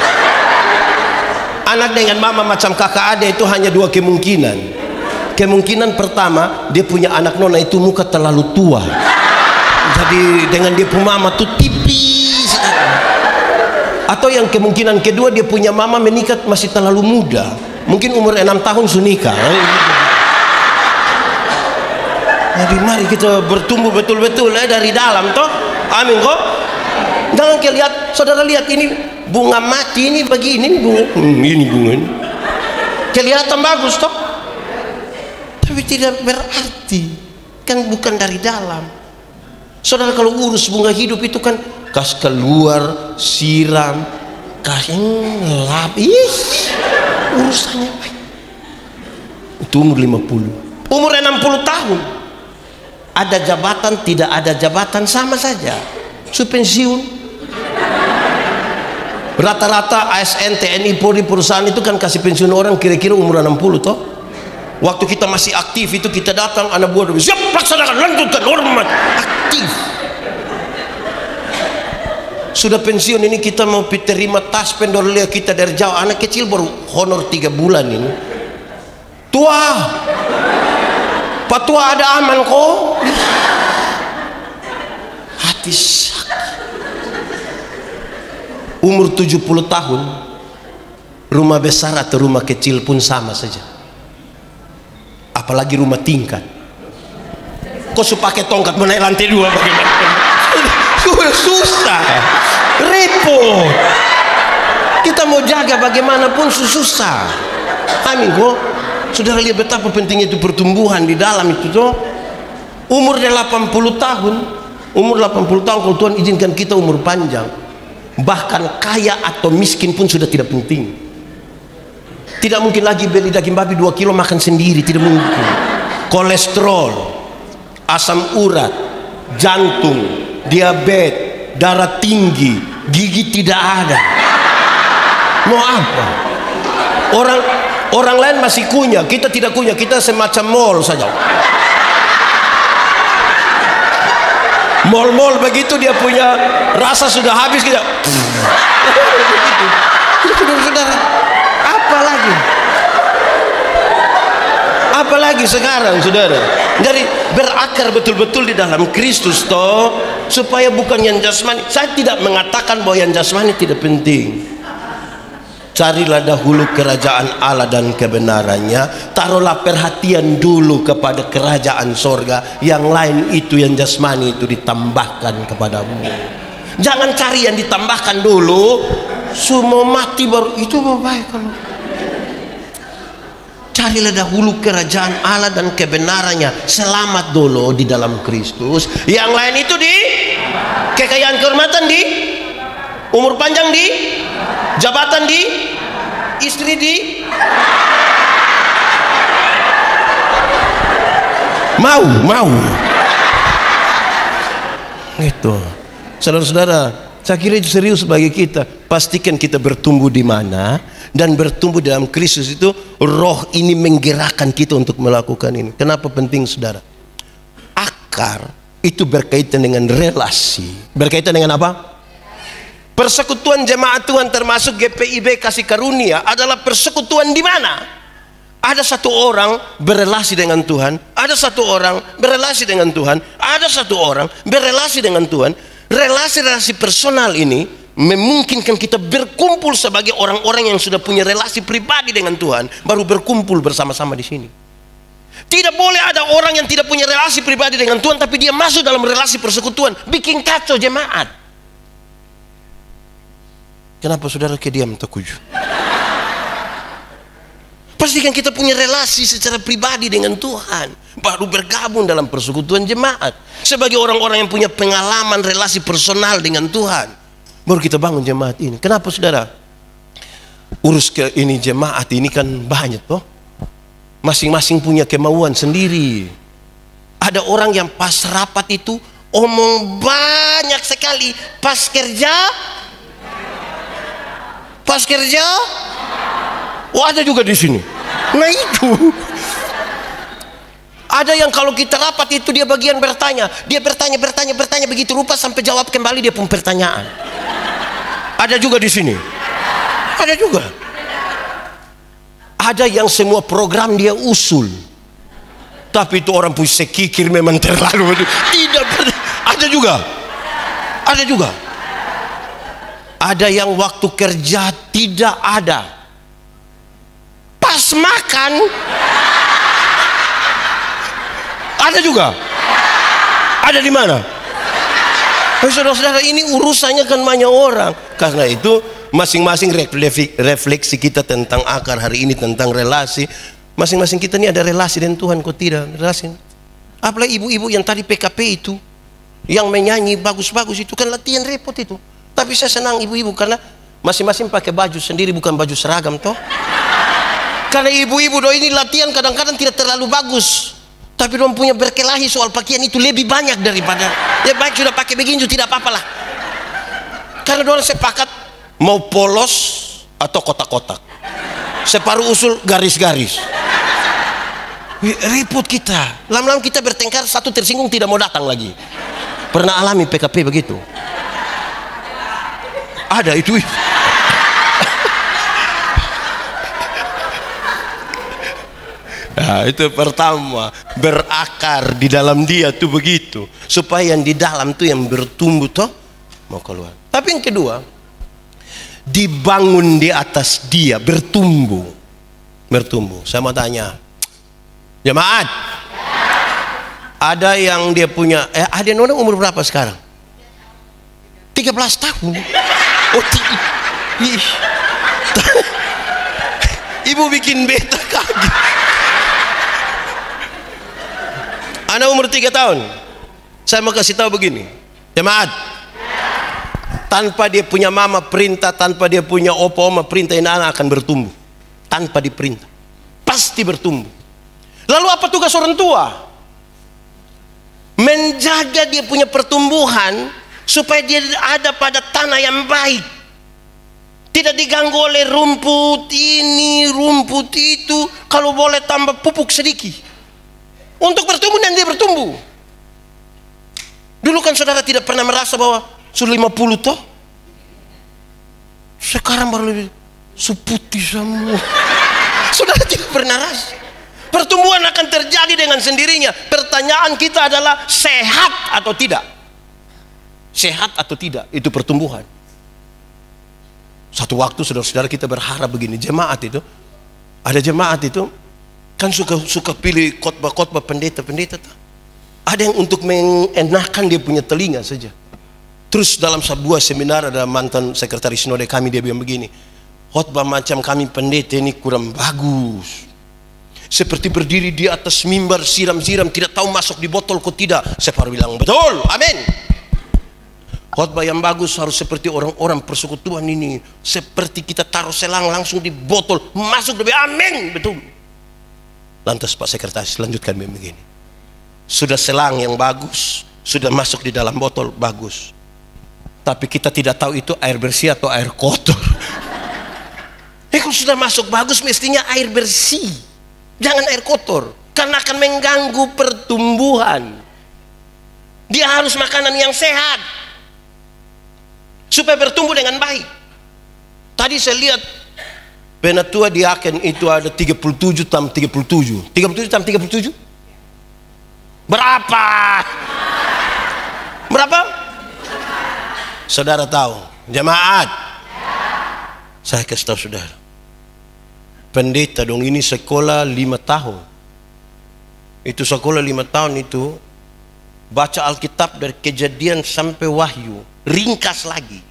Anak dengan mama macam kakak adik itu hanya dua kemungkinan. Kemungkinan pertama, dia punya anak nona itu muka terlalu tua, jadi dengan dia punya mama tuh tipis. Atau yang kemungkinan kedua, dia punya mama menikah masih terlalu muda, mungkin umur 6 tahun sudah nikah. Jadi mari kita bertumbuh betul-betul dari dalam toh. Amin kok. Jangan lihat, saudara lihat ini bunga mati ini begini bunga. Ini bunga. Kelihatan bagus toh. Tapi tidak berarti, kan bukan dari dalam. Saudara kalau urus bunga hidup itu kan kas keluar, siram, kasih lapis, urusannya baik. Itu umur 50. Umur 60 tahun. Ada jabatan, tidak ada jabatan sama saja. Su pensiun. Rata-rata ASN, TNI, Polri, perusahaan itu kan kasih pensiun orang kira-kira umur 60 toh. Waktu kita masih aktif itu kita datang, anak buah siap laksanakan, lanjutkan, hormat, aktif. Sudah pensiun ini kita mau terima tas pendorlia kita dari jauh. Anak kecil baru honor 3 bulan ini. Tua, Pak Tua ada aman kok. Hati sakit. Umur 70 tahun, rumah besar atau rumah kecil pun sama saja. Apalagi rumah tingkat. Kok su pakai tongkat menaik lantai 2 bagaimana? Susah, repot. Kita mau jaga bagaimanapun susah. Amin kok. Saudara lihat betapa pentingnya itu pertumbuhan di dalam itu toh. Umur 80 tahun, umur 80 tahun kalau Tuhan izinkan kita umur panjang, bahkan kaya atau miskin pun sudah tidak penting. Tidak mungkin lagi beli daging babi 2 kilo makan sendiri, tidak mungkin. Kolesterol, asam urat, jantung, diabetes, darah tinggi, gigi tidak ada. Mau apa? Orang lain masih kunyah, kita tidak kunyah, kita semacam mall saja. Mall begitu dia punya rasa sudah habis kita. Saudara, apalagi sekarang saudara. Jadi berakar betul-betul di dalam Kristus toh, supaya bukan yang jasmani. Saya tidak mengatakan bahwa yang jasmani tidak penting. Carilah dahulu kerajaan Allah dan kebenarannya. Taruhlah perhatian dulu kepada kerajaan sorga. Yang lain itu yang jasmani itu ditambahkan kepadamu. Jangan cari yang ditambahkan dulu. Semua mati baru itu baik kalau. Carilah dahulu kerajaan Allah dan kebenarannya. Selamat dulu di dalam Kristus. Yang lain itu di kekayaan, kehormatan di, umur panjang di, jabatan di, istri di, mau gitu. Saudara-saudara, saya kira itu serius bagi kita. Pastikan kita bertumbuh di mana, dan bertumbuh dalam Kristus itu roh ini menggerakkan kita untuk melakukan ini. Kenapa penting saudara? Akar itu berkaitan dengan relasi. Berkaitan dengan apa? Persekutuan jemaat Tuhan termasuk GPIB kasih karunia adalah persekutuan di mana ada satu orang berelasi dengan Tuhan, ada satu orang berelasi dengan Tuhan, ada satu orang berelasi dengan Tuhan. Relasi-relasi personal ini memungkinkan kita berkumpul sebagai orang-orang yang sudah punya relasi pribadi dengan Tuhan, baru berkumpul bersama-sama di sini. Tidak boleh ada orang yang tidak punya relasi pribadi dengan Tuhan tapi dia masuk dalam relasi persekutuan, bikin kacau jemaat. Kenapa saudara kediam terkujur? Pastikan kita punya relasi secara pribadi dengan Tuhan, baru bergabung dalam persekutuan jemaat. Sebagai orang-orang yang punya pengalaman relasi personal dengan Tuhan, baru kita bangun jemaat ini. Kenapa saudara? Urus ke ini jemaat ini kan banyak toh. Masing-masing punya kemauan sendiri. Ada orang yang pas rapat itu omong banyak sekali, pas kerja oh ada juga di sini. Nah itu ada yang kalau kita rapat itu dia bagian bertanya, dia bertanya begitu rupa sampai jawab kembali dia pun pertanyaan. Ada juga di sini. Ada juga. Ada yang semua program dia usul, tapi itu orang punya sekikir memang terlalu. Tidak. Ada juga. Ada yang waktu kerja tidak ada, pas makan ada juga. Ada di mana? Saudara-saudara, ini urusannya kan banyak orang. Karena itu masing-masing refleksi kita tentang akar hari ini, tentang relasi. Masing-masing kita ini ada relasi dengan Tuhan, kok tidak relasi. Apalagi ibu-ibu yang tadi PKP itu, yang menyanyi bagus-bagus itu kan latihan repot itu. Tapi saya senang ibu-ibu karena masing-masing pakai baju sendiri, bukan baju seragam toh. Karena ibu-ibu do ini latihan kadang-kadang tidak terlalu bagus, tapi dong punya berkelahi soal pakaian itu lebih banyak daripada ya baik sudah pakai begini tidak apa-apa lah. Karena dong sepakat mau polos atau kotak-kotak, separuh usul garis-garis. Repot kita. Lama-lama kita bertengkar, satu tersinggung tidak mau datang lagi. Pernah alami PKP begitu? Ada itu. Nah, itu pertama, berakar di dalam dia tuh begitu, supaya yang di dalam tuh yang bertumbuh toh mau keluar. Tapi yang kedua, dibangun di atas dia, bertumbuh. Saya mau tanya, jemaat, ada yang dia punya, ada yang orang umur berapa sekarang? 13 tahun. Oh, ibu bikin beta kaget. Anak umur 3 tahun. Saya mau kasih tahu begini, jemaat, tanpa dia punya mama perintah, tanpa dia punya opa oma perintah, ini anak akan bertumbuh. Tanpa diperintah, pasti bertumbuh. Lalu apa tugas orang tua? Menjaga dia punya pertumbuhan supaya dia ada pada tanah yang baik, tidak diganggu oleh rumput ini, rumput itu. Kalau boleh tambah pupuk sedikit untuk bertumbuh, dan dia bertumbuh. Dulu kan saudara tidak pernah merasa bahwa sudah 50 toh, sekarang baru lebih seputih semua. Saudara tidak pernah rasa. Pertumbuhan akan terjadi dengan sendirinya. Pertanyaan kita adalah sehat atau tidak. Sehat atau tidak, itu pertumbuhan. Satu waktu saudara-saudara kita berharap begini, jemaat itu, ada jemaat itu kan suka pilih khotbah-khotbah pendeta-pendeta. Ada yang untuk mengenakan dia punya telinga saja. Terus dalam sebuah seminar ada mantan sekretaris sinode kami, dia bilang begini, khotbah macam kami pendeta ini kurang bagus. Seperti berdiri di atas mimbar siram-siram, tidak tahu masuk di botol kok tidak. Saya baru bilang betul, amin. Khotbah yang bagus harus seperti orang-orang persekutuan ini, seperti kita taruh selang langsung di botol, masuk lebih, amin, betul. Lantas Pak Sekretaris lanjutkan begini, sudah selang yang bagus, sudah masuk di dalam botol, bagus, tapi kita tidak tahu itu air bersih atau air kotor. Kalau sudah masuk bagus, mestinya air bersih, jangan air kotor, karena akan mengganggu pertumbuhan. Dia harus makanan yang sehat supaya bertumbuh dengan baik. Tadi saya lihat penatua di Aken itu ada 37 tambah 37. 37 tambah 37? Berapa? Berapa? Saudara tahu, Jemaat. Saya kasih tahu saudara. Pendeta dong, ini sekolah 5 tahun. Itu sekolah 5 tahun itu baca Alkitab dari Kejadian sampai Wahyu, ringkas lagi.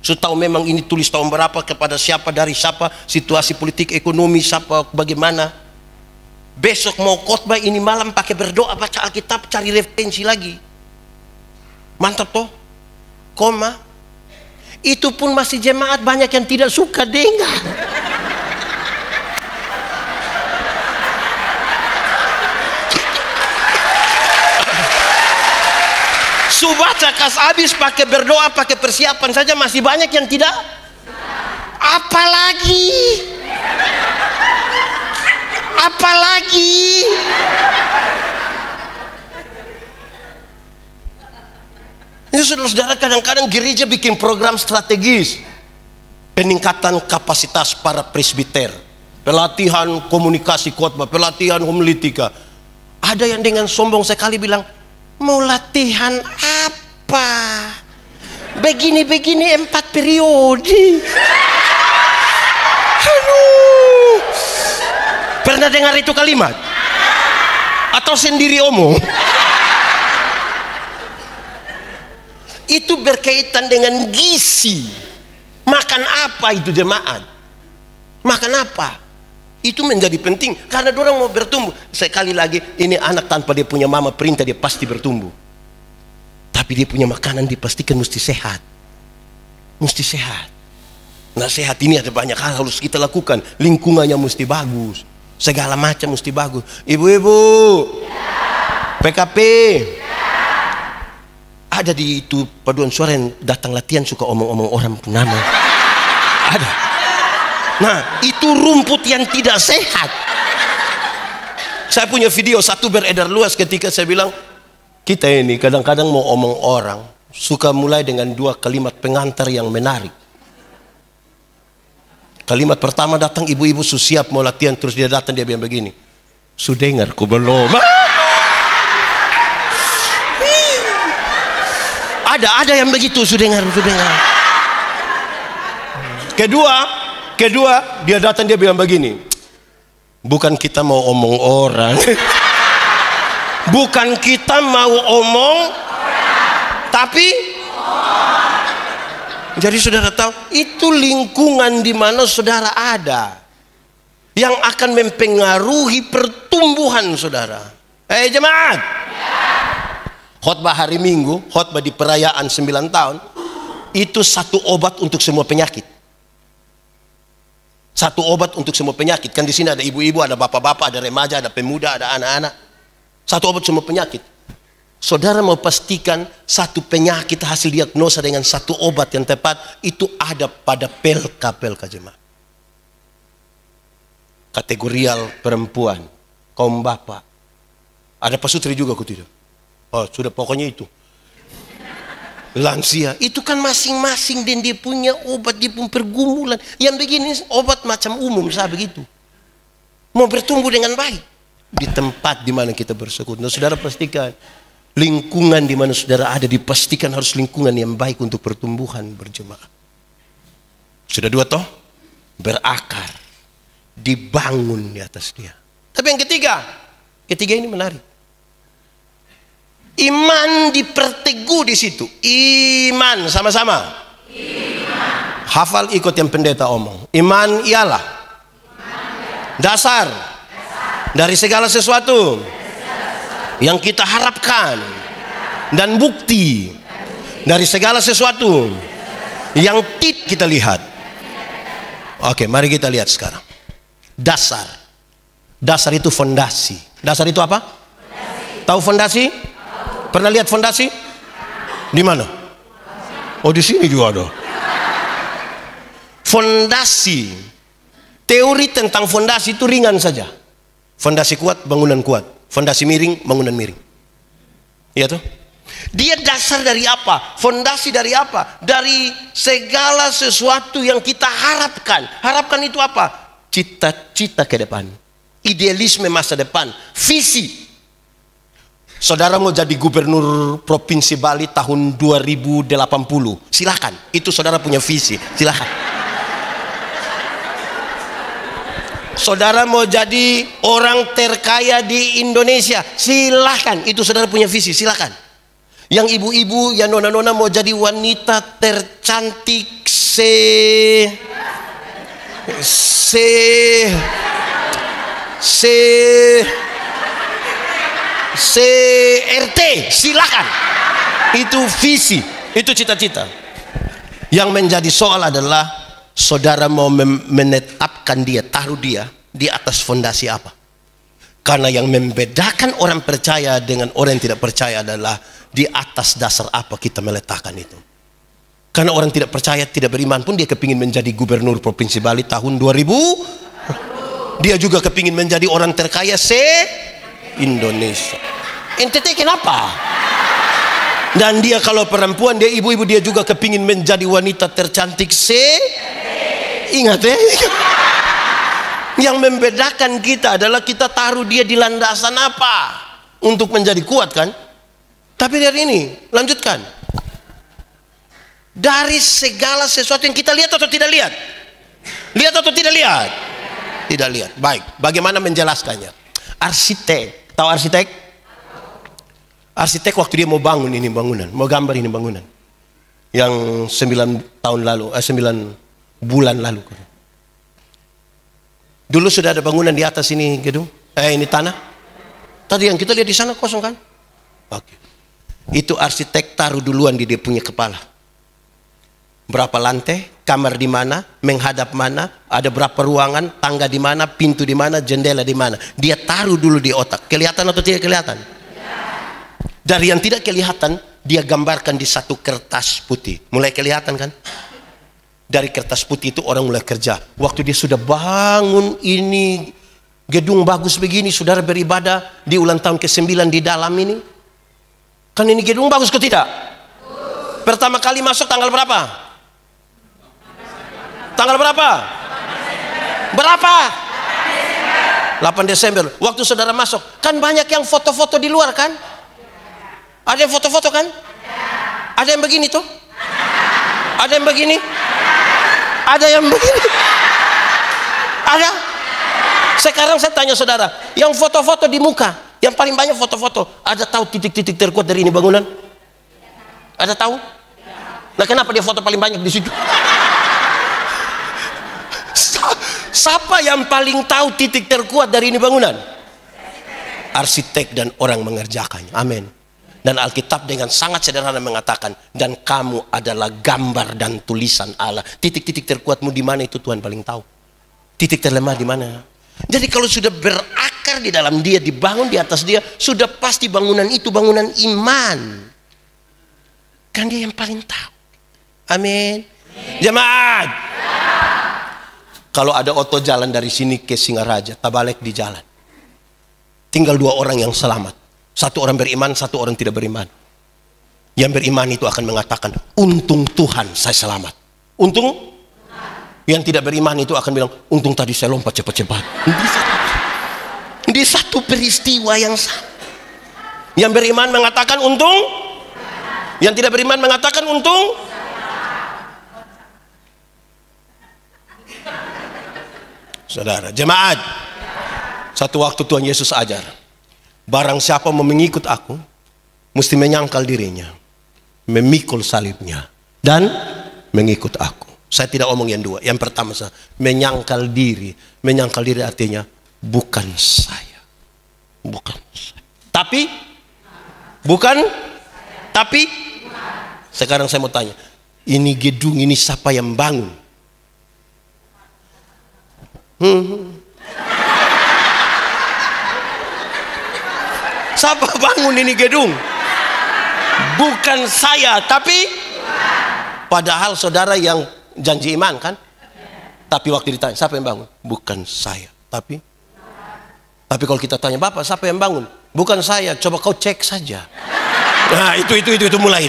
So tahu memang ini tulis tahun berapa, kepada siapa, dari siapa, situasi politik ekonomi siapa, bagaimana. Besok mau khotbah ini malam pakai berdoa, baca Alkitab, cari referensi lagi. Mantap toh? Koma. Itu pun masih jemaat banyak yang tidak suka dengar. Baca kas habis pakai berdoa, pakai persiapan saja masih banyak yang tidak. Apalagi ini saudara-saudara, kadang-kadang gereja bikin program strategis peningkatan kapasitas para presbiter, pelatihan komunikasi khotbah, pelatihan homiletika. Ada yang dengan sombong sekali bilang, mau latihan apa? Begini-begini 4 periode. Aduh. Pernah dengar itu kalimat? Atau sendiri omong? Itu berkaitan dengan gizi. Makan apa itu jemaat? Makan apa? Itu menjadi penting karena orang mau bertumbuh. Sekali lagi, ini anak tanpa dia punya mama perintah dia pasti bertumbuh. Tapi dia punya makanan dipastikan mesti sehat. Mesti sehat. Nah, sehat ini ada banyak hal harus kita lakukan. Lingkungannya mesti bagus. Segala macam mesti bagus. Ibu-ibu, PKP. Ada di itu paduan suara yang datang latihan suka omong-omong orang nama. Ada. Nah, itu rumput yang tidak sehat. Saya punya video satu beredar luas ketika saya bilang, kita ini kadang-kadang mau omong orang, suka mulai dengan 2 kalimat pengantar yang menarik. Kalimat pertama datang, ibu-ibu siap mau latihan, terus dia datang dia bilang begini, sudah dengar ku belum? Ada yang begitu, sudah dengar. Kedua, dia datang dia bilang begini, bukan kita mau omong orang, bukan kita mau omong, tapi jadi saudara tahu, itu lingkungan di mana saudara ada yang akan mempengaruhi pertumbuhan saudara. Jemaat, khotbah hari Minggu, khotbah di perayaan 9 tahun, itu satu obat untuk semua penyakit. Satu obat untuk semua penyakit. Kan di sini ada ibu-ibu, ada bapak-bapak, ada remaja, ada pemuda, ada anak-anak. Satu obat semua penyakit. Saudara mau pastikan satu penyakit hasil diagnosa dengan satu obat yang tepat, itu ada pada pelka jemaat. Kategorial perempuan, kaum bapak. Ada pasutri juga aku tidak. Oh, sudah pokoknya itu. Lansia, itu kan masing-masing dan dia punya obat, dia pun pergumulan. Yang begini obat macam umum saya begitu. Mau bertumbuh dengan baik di tempat di mana kita bersekutu. Nah, saudara pastikan lingkungan di mana saudara ada dipastikan harus lingkungan yang baik untuk pertumbuhan berjemaah. Sudah 2 toh? Berakar, dibangun di atas dia. Tapi yang ketiga ini menarik. Iman diperteguh di situ. Iman sama-sama. Hafal ikut yang pendeta omong. Iman ialah dasar dari segala sesuatu yang kita harapkan dan bukti dari segala sesuatu yang tidak kita lihat. Oke, mari kita lihat sekarang. Dasar itu fondasi. Dasar itu apa? Tahu fondasi? Pernah lihat fondasi? Di mana? Oh, di sini juga ada. Fondasi. Teori tentang fondasi itu ringan saja. Fondasi kuat, bangunan kuat. Fondasi miring, bangunan miring. Iya tuh? Dia dasar dari apa? Fondasi dari apa? Dari segala sesuatu yang kita harapkan. Harapkan itu apa? Cita-cita ke depan. Idealisme masa depan. Visi. Saudara mau jadi gubernur Provinsi Bali tahun 2080. Silakan, itu saudara punya visi, silakan. Saudara mau jadi orang terkaya di Indonesia, silakan, itu saudara punya visi, silakan. Yang ibu-ibu, yang nona-nona mau jadi wanita tercantik CRT, silakan. Itu visi, itu cita-cita. Yang menjadi soal adalah saudara mau menetapkan dia, taruh dia di atas fondasi apa? Karena yang membedakan orang percaya dengan orang yang tidak percaya adalah di atas dasar apa kita meletakkan itu. Karena orang tidak percaya, tidak beriman pun dia kepingin menjadi gubernur Provinsi Bali tahun 2000. Dia juga kepingin menjadi orang terkaya Indonesia. NTT kenapa? Dan dia kalau perempuan, dia ibu-ibu, dia juga kepingin menjadi wanita tercantik Ingat ya. Yang membedakan kita adalah kita taruh dia di landasan apa untuk menjadi kuat kan? Tapi dari ini, lanjutkan. Dari segala sesuatu yang kita lihat atau tidak lihat? Lihat atau tidak lihat? Tidak lihat. Baik, bagaimana menjelaskannya? Arsitek, tahu arsitek? Arsitek waktu dia mau bangun ini bangunan, mau gambar ini bangunan, yang 9 bulan lalu. Dulu sudah ada bangunan di atas ini gedung, ini tanah. Tadi yang kita lihat di sana kosong kan? Oke. Itu arsitek taruh duluan di dia punya kepala. Berapa lantai, kamar di mana, menghadap mana, ada berapa ruangan, tangga di mana, pintu di mana, jendela di mana. Dia taruh dulu di otak. Kelihatan atau tidak kelihatan? Dari yang tidak kelihatan, dia gambarkan di satu kertas putih. Mulai kelihatan kan? Dari kertas putih itu orang mulai kerja. Waktu dia sudah bangun ini gedung bagus begini, saudara beribadah di ulang tahun ke-9 di dalam ini. Kan ini gedung bagus ke tidak? Pertama kali masuk tanggal berapa? Tanggal berapa? Berapa? 8 Desember. Waktu saudara masuk, kan banyak yang foto-foto di luar kan? Ada yang foto-foto kan? Ada yang begini tuh? Ada yang begini? Ada yang begini? Ada? Sekarang saya tanya saudara, yang foto-foto di muka, yang paling banyak foto-foto, ada tahu titik-titik terkuat dari ini bangunan? Ada tahu? Nah, kenapa dia foto paling banyak di situ? Siapa yang paling tahu titik terkuat dari ini bangunan? Arsitek dan orang mengerjakannya. Amin. Dan Alkitab dengan sangat sederhana mengatakan, dan kamu adalah gambar dan tulisan Allah. Titik-titik terkuatmu di mana itu Tuhan paling tahu. Titik terlemah di mana. Jadi kalau sudah berakar di dalam dia, dibangun di atas dia, sudah pasti bangunan itu bangunan iman. Kan dia yang paling tahu. Amin. Jemaat. Kalau ada oto jalan dari sini ke Singaraja, Tabalek di jalan, tinggal 2 orang yang selamat. Satu orang beriman, satu orang tidak beriman. Yang beriman itu akan mengatakan, untung Tuhan saya selamat. Untung. Yang tidak beriman itu akan bilang, untung tadi saya lompat cepat-cepat. Di satu peristiwa yang sama. Yang beriman mengatakan untung. Yang tidak beriman mengatakan untung. Saudara, jemaat, satu waktu Tuhan Yesus ajar, barang siapa mau mengikut aku, mesti menyangkal dirinya, memikul salibnya, dan mengikut aku. Saya tidak omong yang dua. Yang pertama, menyangkal diri. Menyangkal diri artinya, bukan saya. Bukan saya. Tapi, bukan, tapi, sekarang saya mau tanya, ini gedung ini siapa yang bangun? Siapa bangun ini gedung? Bukan saya, tapi padahal saudara yang janji iman kan? Tapi waktu ditanya, siapa yang bangun? Bukan saya, tapi kalau kita tanya, Bapak siapa yang bangun? Bukan saya, coba kau cek saja. Nah, itu mulai.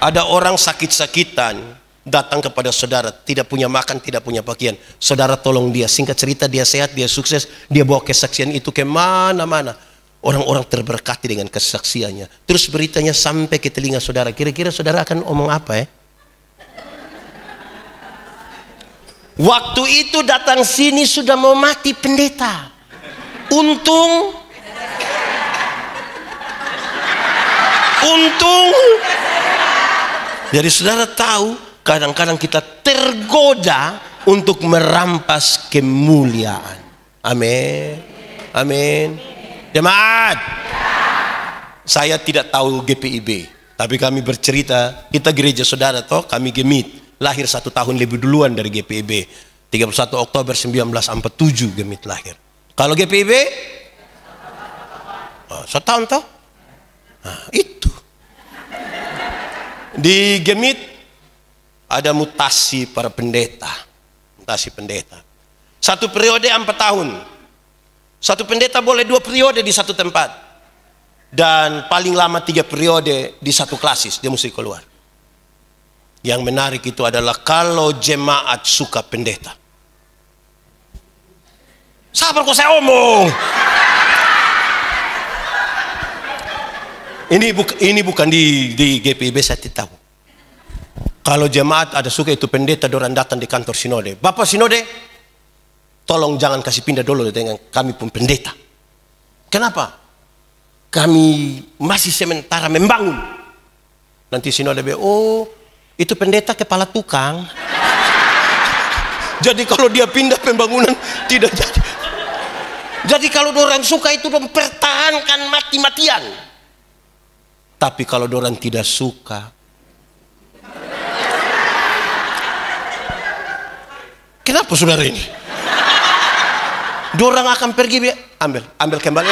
Ada orang sakit-sakitan datang kepada saudara, tidak punya makan, tidak punya pakaian, saudara tolong dia. Singkat cerita, dia sehat, dia sukses, dia bawa kesaksian itu ke mana-mana. Orang-orang terberkati dengan kesaksiannya. Terus beritanya sampai ke telinga saudara. Kira-kira saudara akan omong apa ya? Waktu itu datang sini sudah mau mati pendeta. Untung jadi saudara tahu, kadang-kadang kita tergoda untuk merampas kemuliaan. Amin. Amin. Jemaat, saya tidak tahu GPIB, tapi kami bercerita, kita gereja saudara toh, kami Gemit, lahir 1 tahun lebih duluan dari GPIB. 31 Oktober 1947 Gemit lahir. Kalau GPIB 1 tahun toh? Nah, itu. Di Gemit ada mutasi para pendeta. Mutasi pendeta. 1 periode 4 tahun. 1 pendeta boleh 2 periode di satu tempat. Dan paling lama 3 periode di satu klasis. Dia mesti keluar. Yang menarik itu adalah kalau jemaat suka pendeta. Sabar kok saya omong. Ini bukan di GPIB, saya tidak tahu. Kalau jemaat ada suka itu pendeta, dorang datang di kantor sinode. Bapak sinode, tolong jangan kasih pindah dulu dengan kami pun pendeta. Kenapa? Kami masih sementara membangun. Nanti sinode bilang, oh itu pendeta kepala tukang. Jadi kalau dia pindah pembangunan tidak jadi. Jadi kalau dorang suka itu dong pertahankan mati-matian. Tapi kalau dorang tidak suka, kenapa saudara ini? Dorang akan pergi, ambil kembali.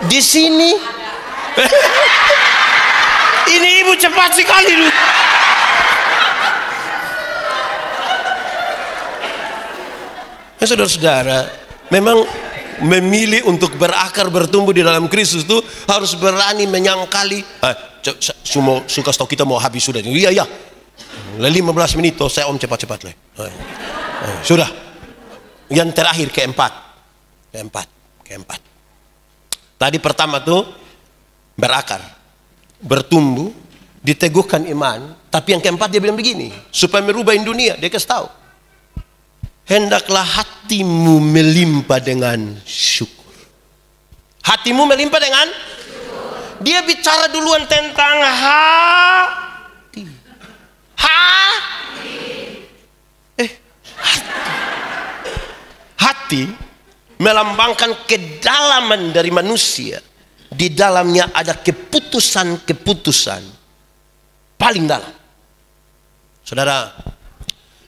Di sini, ini ibu cepat sekali dulu. Saudara-saudara, memang memilih untuk berakar bertumbuh di dalam Kristus itu harus berani menyangkali. Semua suka stok kita mau habis sudah. Iya. 15 menit toh saya cepat-cepat lah. Sudah. Yang terakhir keempat. Tadi pertama tuh berakar, bertumbuh, diteguhkan iman. Tapi yang keempat dia bilang begini, supaya merubah dunia, dia kasih tahu. Hendaklah hatimu melimpah dengan syukur. Hatimu melimpah dengan syukur. Dia bicara duluan tentang hati. Hati melambangkan kedalaman dari manusia. Di dalamnya ada keputusan-keputusan paling dalam. Saudara,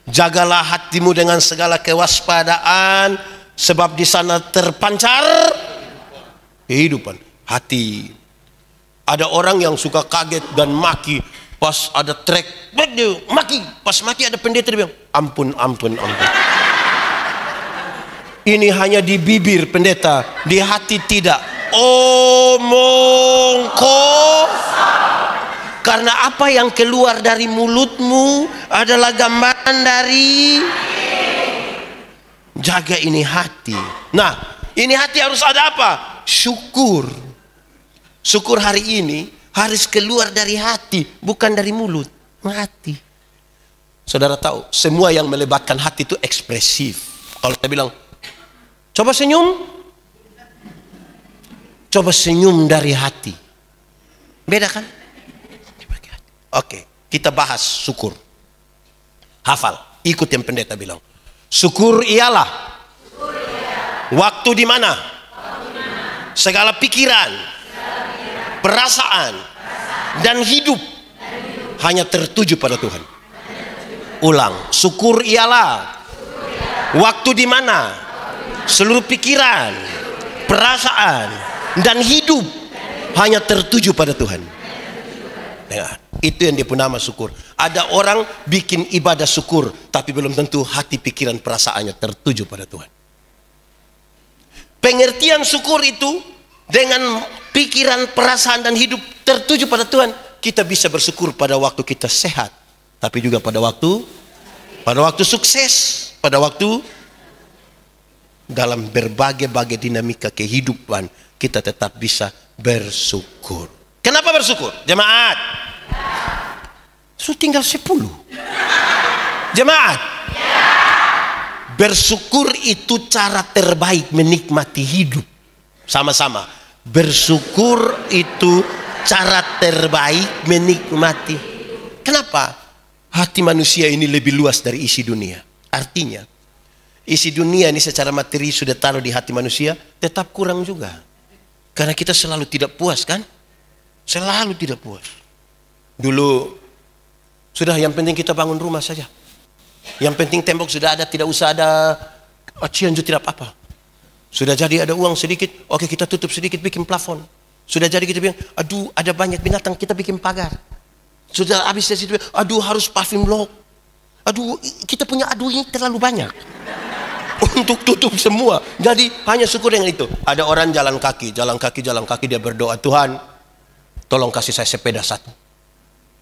jagalah hatimu dengan segala kewaspadaan, sebab di sana terpancar kehidupan. Hati. Ada orang yang suka kaget dan maki pas ada track, maki. Pas maki ada pendeta dia bilang, ampun. Ini hanya di bibir pendeta, di hati tidak. Omongko. Karena apa yang keluar dari mulutmu adalah gambaran dari. Jaga ini hati. Nah, ini hati harus ada apa? Syukur. Syukur hari ini harus keluar dari hati, bukan dari mulut. Hati. Saudara tahu, semua yang melibatkan hati itu ekspresif. Kalau saya bilang, coba senyum. Coba senyum dari hati. Beda kan? Oke, kita bahas syukur. Hafal, ikut yang pendeta bilang. Syukur ialah waktu di mana segala pikiran, perasaan, dan hidup hanya tertuju pada Tuhan. Ulang, syukur ialah waktu di mana seluruh pikiran, perasaan, dan hidup hanya tertuju pada Tuhan. Ya, itu yang dia pun nama syukur. Ada orang bikin ibadah syukur, tapi belum tentu hati, pikiran, perasaannya tertuju pada Tuhan. Pengertian syukur itu dengan pikiran, perasaan, dan hidup tertuju pada Tuhan, kita bisa bersyukur pada waktu kita sehat, tapi juga pada waktu sukses, pada waktu dalam berbagai-bagai dinamika kehidupan kita tetap bisa bersyukur. Kenapa bersyukur? Jemaat. So tinggal 10. Jemaat. Bersyukur itu cara terbaik menikmati hidup. Sama-sama. Bersyukur itu cara terbaik menikmati. Kenapa? Hati manusia ini lebih luas dari isi dunia. Artinya, isi dunia ini secara materi sudah taruh di hati manusia, tetap kurang juga. Karena kita selalu tidak puas, kan? Selalu tidak puas. Dulu, sudah yang penting kita bangun rumah saja. Yang penting tembok sudah ada, tidak usah ada cianjur, tidak apa-apa. Sudah jadi ada uang sedikit, oke kita tutup sedikit, bikin plafon. Sudah jadi kita bilang, aduh ada banyak binatang, kita bikin pagar. Sudah habis dari situ, aduh harus paving block. Aduh kita punya aduh ini terlalu banyak untuk tutup semua. Jadi hanya syukur dengan itu. Ada orang jalan kaki dia berdoa, Tuhan tolong kasih saya sepeda satu.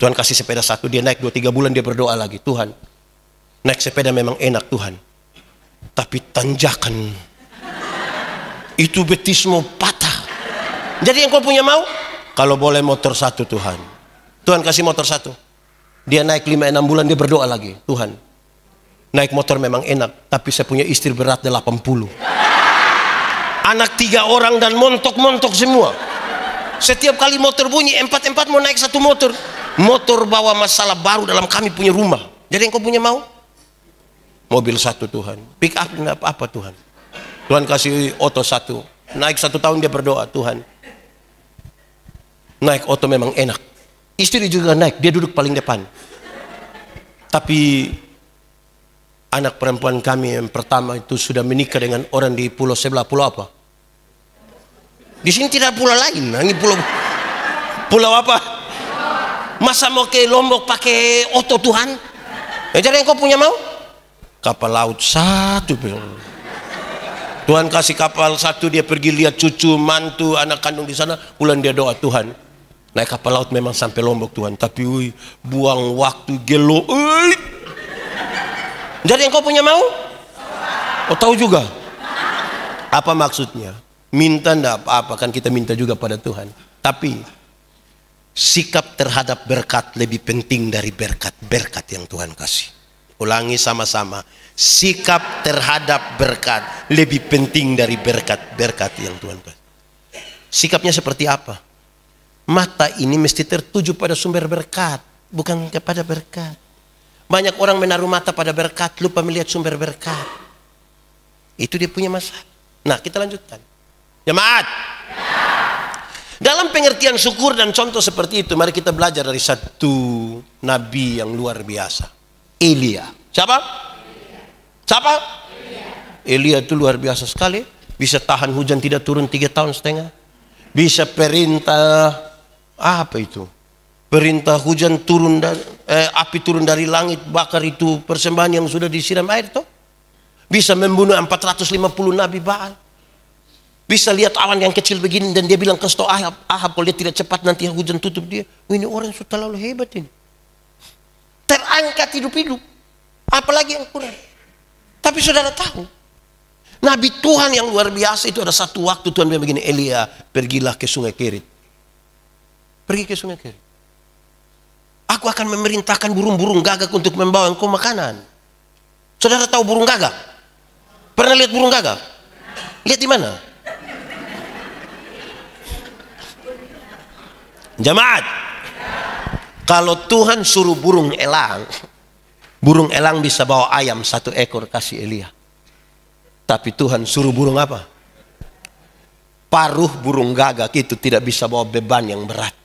Tuhan kasih sepeda satu, dia naik 2-3 bulan dia berdoa lagi, Tuhan naik sepeda memang enak Tuhan, tapi tanjakan itu betismu patah. Jadi yang kau punya mau? Kalau boleh motor satu Tuhan. Tuhan kasih motor satu. Dia naik 5-6 bulan dia berdoa lagi, Tuhan naik motor memang enak, tapi saya punya istri berat 80. Anak 3 orang dan montok-montok semua. Setiap kali motor bunyi, 4-4 mau naik satu motor. Motor bawa masalah baru dalam kami punya rumah. Jadi yang kau punya mau? Mobil satu Tuhan. Pick up enggak apa-apa Tuhan. Tuhan kasih oto satu. Naik 1 tahun dia berdoa, Tuhan naik oto memang enak. Istri juga naik, dia duduk paling depan. Tapi anak perempuan kami yang pertama itu sudah menikah dengan orang di pulau sebelah. Pulau apa? Di sini tidak pulau lain. Ini pulau apa? Masa mau ke Lombok pakai oto Tuhan? Jadi yang kau punya mau? Kapal laut satu. Tuhan kasih kapal satu, dia pergi lihat cucu, mantu, anak kandung di sana. Pulang dia doa, Tuhan naik kapal laut memang sampai Lombok Tuhan, tapi buang waktu gelo. Jadi yang kau punya mau? Oh tahu juga. Apa maksudnya? Minta enggak apa-apa, kan kita minta juga pada Tuhan. Tapi sikap terhadap berkat lebih penting dari berkat yang Tuhan kasih. Ulangi sama-sama. Sikap terhadap berkat lebih penting dari berkat yang Tuhan kasih. Sikapnya seperti apa? Mata ini mesti tertuju pada sumber berkat, bukan kepada berkat. Banyak orang menaruh mata pada berkat, lupa melihat sumber berkat. Itu dia punya masalah. Nah, kita lanjutkan. Jemaat. Dalam pengertian syukur dan contoh seperti itu, mari kita belajar dari satu nabi yang luar biasa. Elia. Siapa? Siapa? Elia itu luar biasa sekali. Bisa tahan hujan tidak turun 3,5 tahun. Bisa perintah apa itu? Perintah hujan turun dari api turun dari langit, bakar itu persembahan yang sudah disiram air toh. Bisa membunuh 450 nabi Baal. Bisa lihat awan yang kecil begini dan dia bilang ke Ahab kalau dia tidak cepat nanti hujan tutup dia. Ini orang sudah terlalu hebat ini. Terangkat hidup-hidup. Apalagi yang kurang. Tapi saudara tahu, Nabi Tuhan yang luar biasa itu ada satu waktu Tuhan bilang begini, Elia pergilah ke sungai Kerit. Pergi ke sungai Kerit. Aku akan memerintahkan burung-burung gagak untuk membawa engkau makanan. Saudara tahu burung gagak? Pernah lihat burung gagak? Lihat di mana? Jemaat. Kalau Tuhan suruh burung elang bisa bawa ayam 1 ekor kasih Elia. Tapi Tuhan suruh burung apa? Paruh burung gagak itu tidak bisa bawa beban yang berat.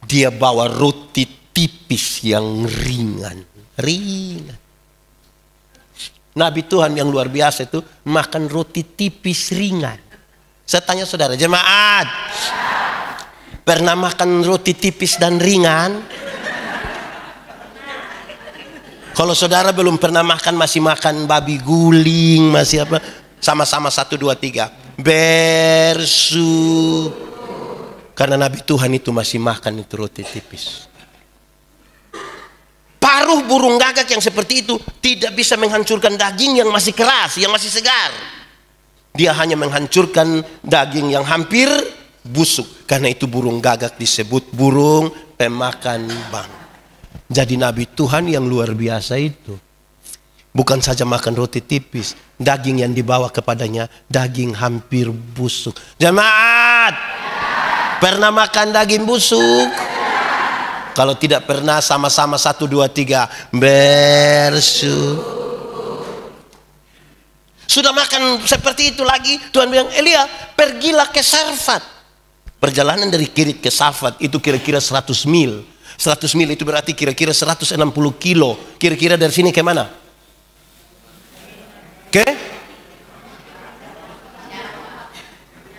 Dia bawa roti tipis yang ringan. Nabi Tuhan yang luar biasa itu makan roti tipis ringan. Saya tanya saudara, jemaat, pernah makan roti tipis dan ringan? Kalau saudara belum pernah makan, masih makan babi guling, masih apa? Sama-sama 1, 2, 3. Karena Nabi Tuhan itu masih makan itu roti tipis. Paruh burung gagak yang seperti itu tidak bisa menghancurkan daging yang masih keras, yang masih segar. Dia hanya menghancurkan daging yang hampir busuk. Karena itu burung gagak disebut burung pemakan bang. Jadi Nabi Tuhan yang luar biasa itu bukan saja makan roti tipis, daging yang dibawa kepadanya daging hampir busuk. Jemaat, pernah makan daging busuk? Kalau tidak pernah, sama-sama 1, 2, 3 bersyukur. Sudah makan seperti itu lagi, Tuhan bilang, Elia, pergilah ke Sarfat. Perjalanan dari Kirit ke Sarfat itu kira-kira 100 mil. 100 mil itu berarti kira-kira 160 kilo. Kira-kira dari sini ke mana? Ke?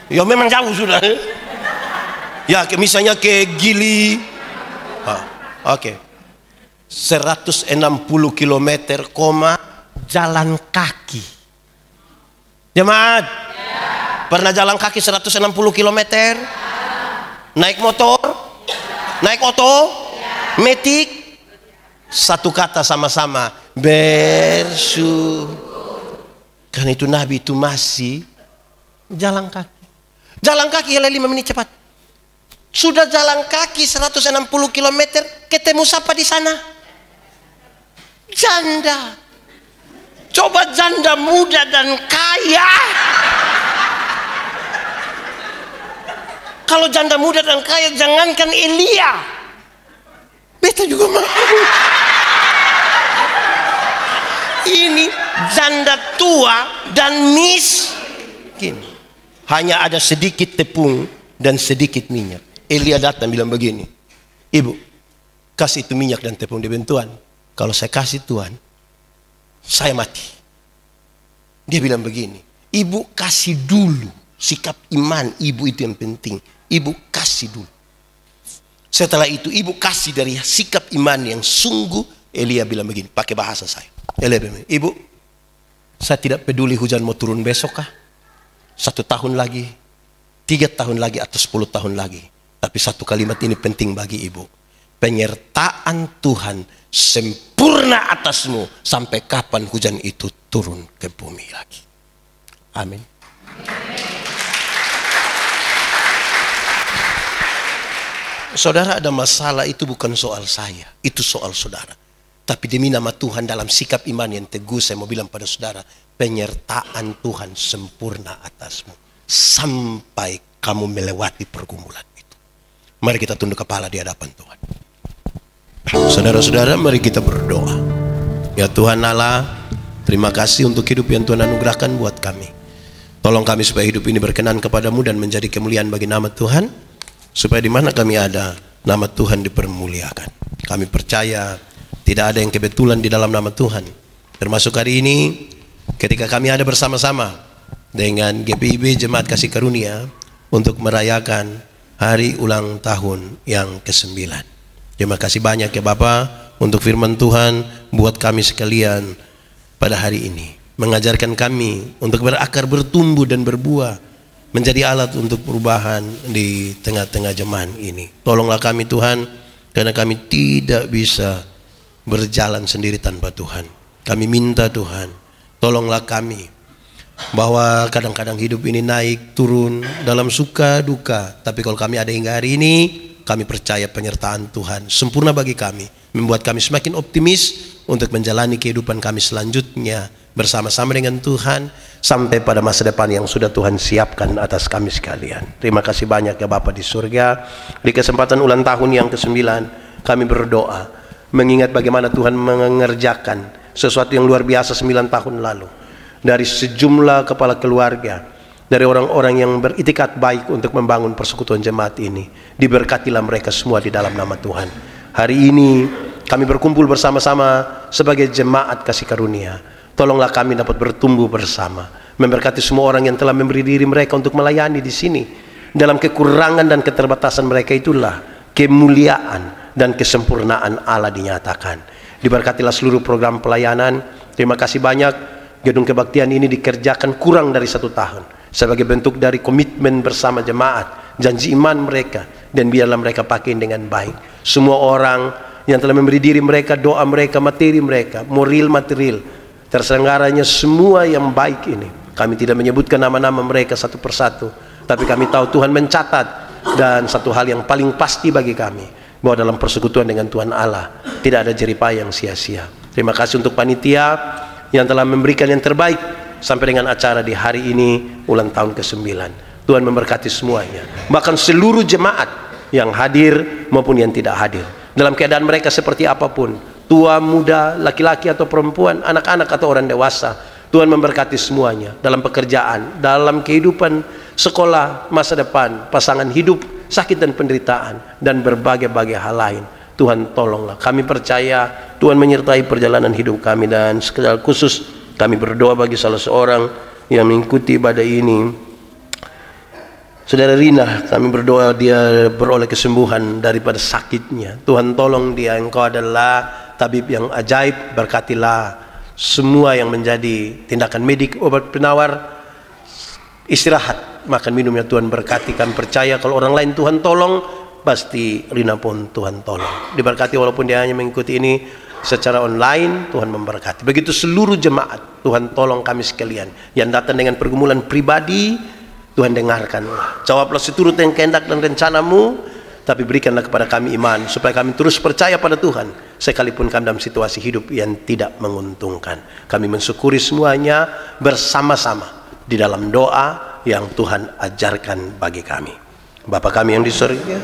Ya memang jauh sudah. Ya misalnya ke Gili. Oke. 160 km, jalan kaki. Jemaat, pernah jalan kaki 160 km? Naik motor? Naik oto? Metik? Satu kata sama-sama, bersyukur. Karena itu Nabi itu masih jalan kaki. Jalan kaki hanya 5 menit cepat. Sudah jalan kaki 160 km, ketemu siapa di sana? Janda. Coba janda muda dan kaya. Kalau janda muda dan kaya, jangankan Elia, beta juga mau. Ini janda tua dan miskin. Hanya ada sedikit tepung dan sedikit minyak. Elia datang bilang begini, ibu, kasih itu minyak dan tepung. Dia bilang, Tuhan, kalau saya kasih Tuhan, saya mati. Dia bilang begini, ibu kasih dulu. Sikap iman ibu itu yang penting. Ibu kasih dulu. Setelah itu ibu kasih dari sikap iman yang sungguh. Elia bilang begini, pakai bahasa saya. Elia bilang, ibu, saya tidak peduli hujan mau turun besok kah, 1 tahun lagi, 3 tahun lagi, atau 10 tahun lagi. Tapi satu kalimat ini penting bagi ibu. Penyertaan Tuhan sempurna atasmu sampai kapan hujan itu turun ke bumi lagi. Amin. Saudara, ada masalah itu bukan soal saya, itu soal saudara. Tapi demi nama Tuhan dalam sikap iman yang teguh, saya mau bilang pada saudara, penyertaan Tuhan sempurna atasmu sampai kamu melewati pergumulan itu. Mari kita tunduk kepala di hadapan Tuhan. Saudara-saudara, mari kita berdoa. Ya Tuhan Allah, terima kasih untuk hidup yang Tuhan anugerahkan buat kami. Tolong kami supaya hidup ini berkenan kepadamu dan menjadi kemuliaan bagi nama Tuhan. Supaya di mana kami ada, nama Tuhan dipermuliakan. Kami percaya tidak ada yang kebetulan di dalam nama Tuhan. Termasuk hari ini ketika kami ada bersama-sama dengan GPIB Jemaat Kasih Karunia untuk merayakan hari ulang tahun yang ke-9. Terima kasih banyak ya Bapak untuk firman Tuhan buat kami sekalian pada hari ini. Mengajarkan kami untuk berakar, bertumbuh dan berbuah, menjadi alat untuk perubahan di tengah-tengah zaman ini. Tolonglah kami Tuhan, karena kami tidak bisa berjalan sendiri tanpa Tuhan. Kami minta Tuhan, tolonglah kami, bahwa kadang-kadang hidup ini naik turun dalam suka duka. Tapi kalau kami ada hingga hari ini, kami percaya penyertaan Tuhan sempurna bagi kami, membuat kami semakin optimis untuk menjalani kehidupan kami selanjutnya bersama-sama dengan Tuhan sampai pada masa depan yang sudah Tuhan siapkan atas kami sekalian. Terima kasih banyak ya Bapa di surga. Di kesempatan ulang tahun yang ke-9 kami berdoa mengingat bagaimana Tuhan mengerjakan sesuatu yang luar biasa 9 tahun lalu. Dari sejumlah kepala keluarga, dari orang-orang yang beritikat baik untuk membangun persekutuan jemaat ini, diberkatilah mereka semua di dalam nama Tuhan. Hari ini kami berkumpul bersama-sama sebagai jemaat kasih karunia. Tolonglah kami dapat bertumbuh bersama, memberkati semua orang yang telah memberi diri mereka untuk melayani di sini. Dalam kekurangan dan keterbatasan mereka itulah kemuliaan dan kesempurnaan Allah dinyatakan. Diberkatilah seluruh program pelayanan. Terima kasih banyak. Gedung kebaktian ini dikerjakan kurang dari 1 tahun. sebagai bentuk dari komitmen bersama jemaat, janji iman mereka, dan biarlah mereka pakai dengan baik. Semua orang yang telah memberi diri mereka, doa mereka, materi mereka, moral material, terselenggaranya semua yang baik ini. Kami tidak menyebutkan nama-nama mereka satu persatu, tapi kami tahu Tuhan mencatat. Dan satu hal yang paling pasti bagi kami, bahwa dalam persekutuan dengan Tuhan Allah tidak ada jeripaya yang sia-sia. Terima kasih untuk panitia yang telah memberikan yang terbaik sampai dengan acara di hari ini, ulang tahun ke-9. Tuhan memberkati semuanya, bahkan seluruh jemaat yang hadir maupun yang tidak hadir, dalam keadaan mereka seperti apapun, tua, muda, laki-laki atau perempuan, anak-anak atau orang dewasa. Tuhan memberkati semuanya dalam pekerjaan, dalam kehidupan sekolah, masa depan, pasangan hidup, sakit dan penderitaan, dan berbagai-bagai hal lain. Tuhan tolonglah. Kami percaya Tuhan menyertai perjalanan hidup kami, dan secara khusus kami berdoa bagi salah seorang yang mengikuti ibadah ini, Saudara Rina. Kami berdoa dia beroleh kesembuhan daripada sakitnya. Tuhan tolong dia, Engkau adalah tabib yang ajaib. Berkatilah semua yang menjadi tindakan medik, obat penawar, istirahat, makan minumnya Tuhan berkati. Kami percaya kalau orang lain Tuhan tolong, pasti Rina pun Tuhan tolong. Diberkati walaupun dia hanya mengikuti ini secara online, Tuhan memberkati. Begitu seluruh jemaat, Tuhan tolong kami sekalian yang datang dengan pergumulan pribadi, Tuhan dengarkanlah. Jawablah seturut yang kehendak dan rencanamu, tapi berikanlah kepada kami iman supaya kami terus percaya pada Tuhan sekalipun kami dalam situasi hidup yang tidak menguntungkan. Kami mensyukuri semuanya bersama-sama di dalam doa yang Tuhan ajarkan bagi kami. Bapa kami yang di surga,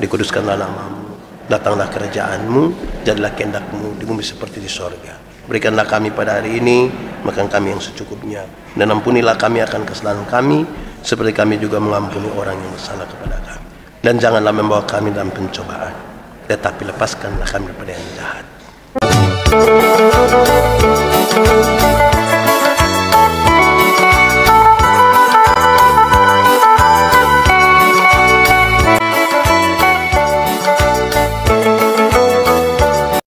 dikuduskanlah namamu, datanglah kerajaan-Mu, jadilah kehendak-Mu di bumi seperti di surga. Berikanlah kami pada hari ini makan kami yang secukupnya, dan ampunilah kami akan kesalahan kami seperti kami juga mengampuni orang yang bersalah kepada kami. Dan janganlah membawa kami dalam pencobaan, tetapi lepaskanlah kami daripada yang jahat.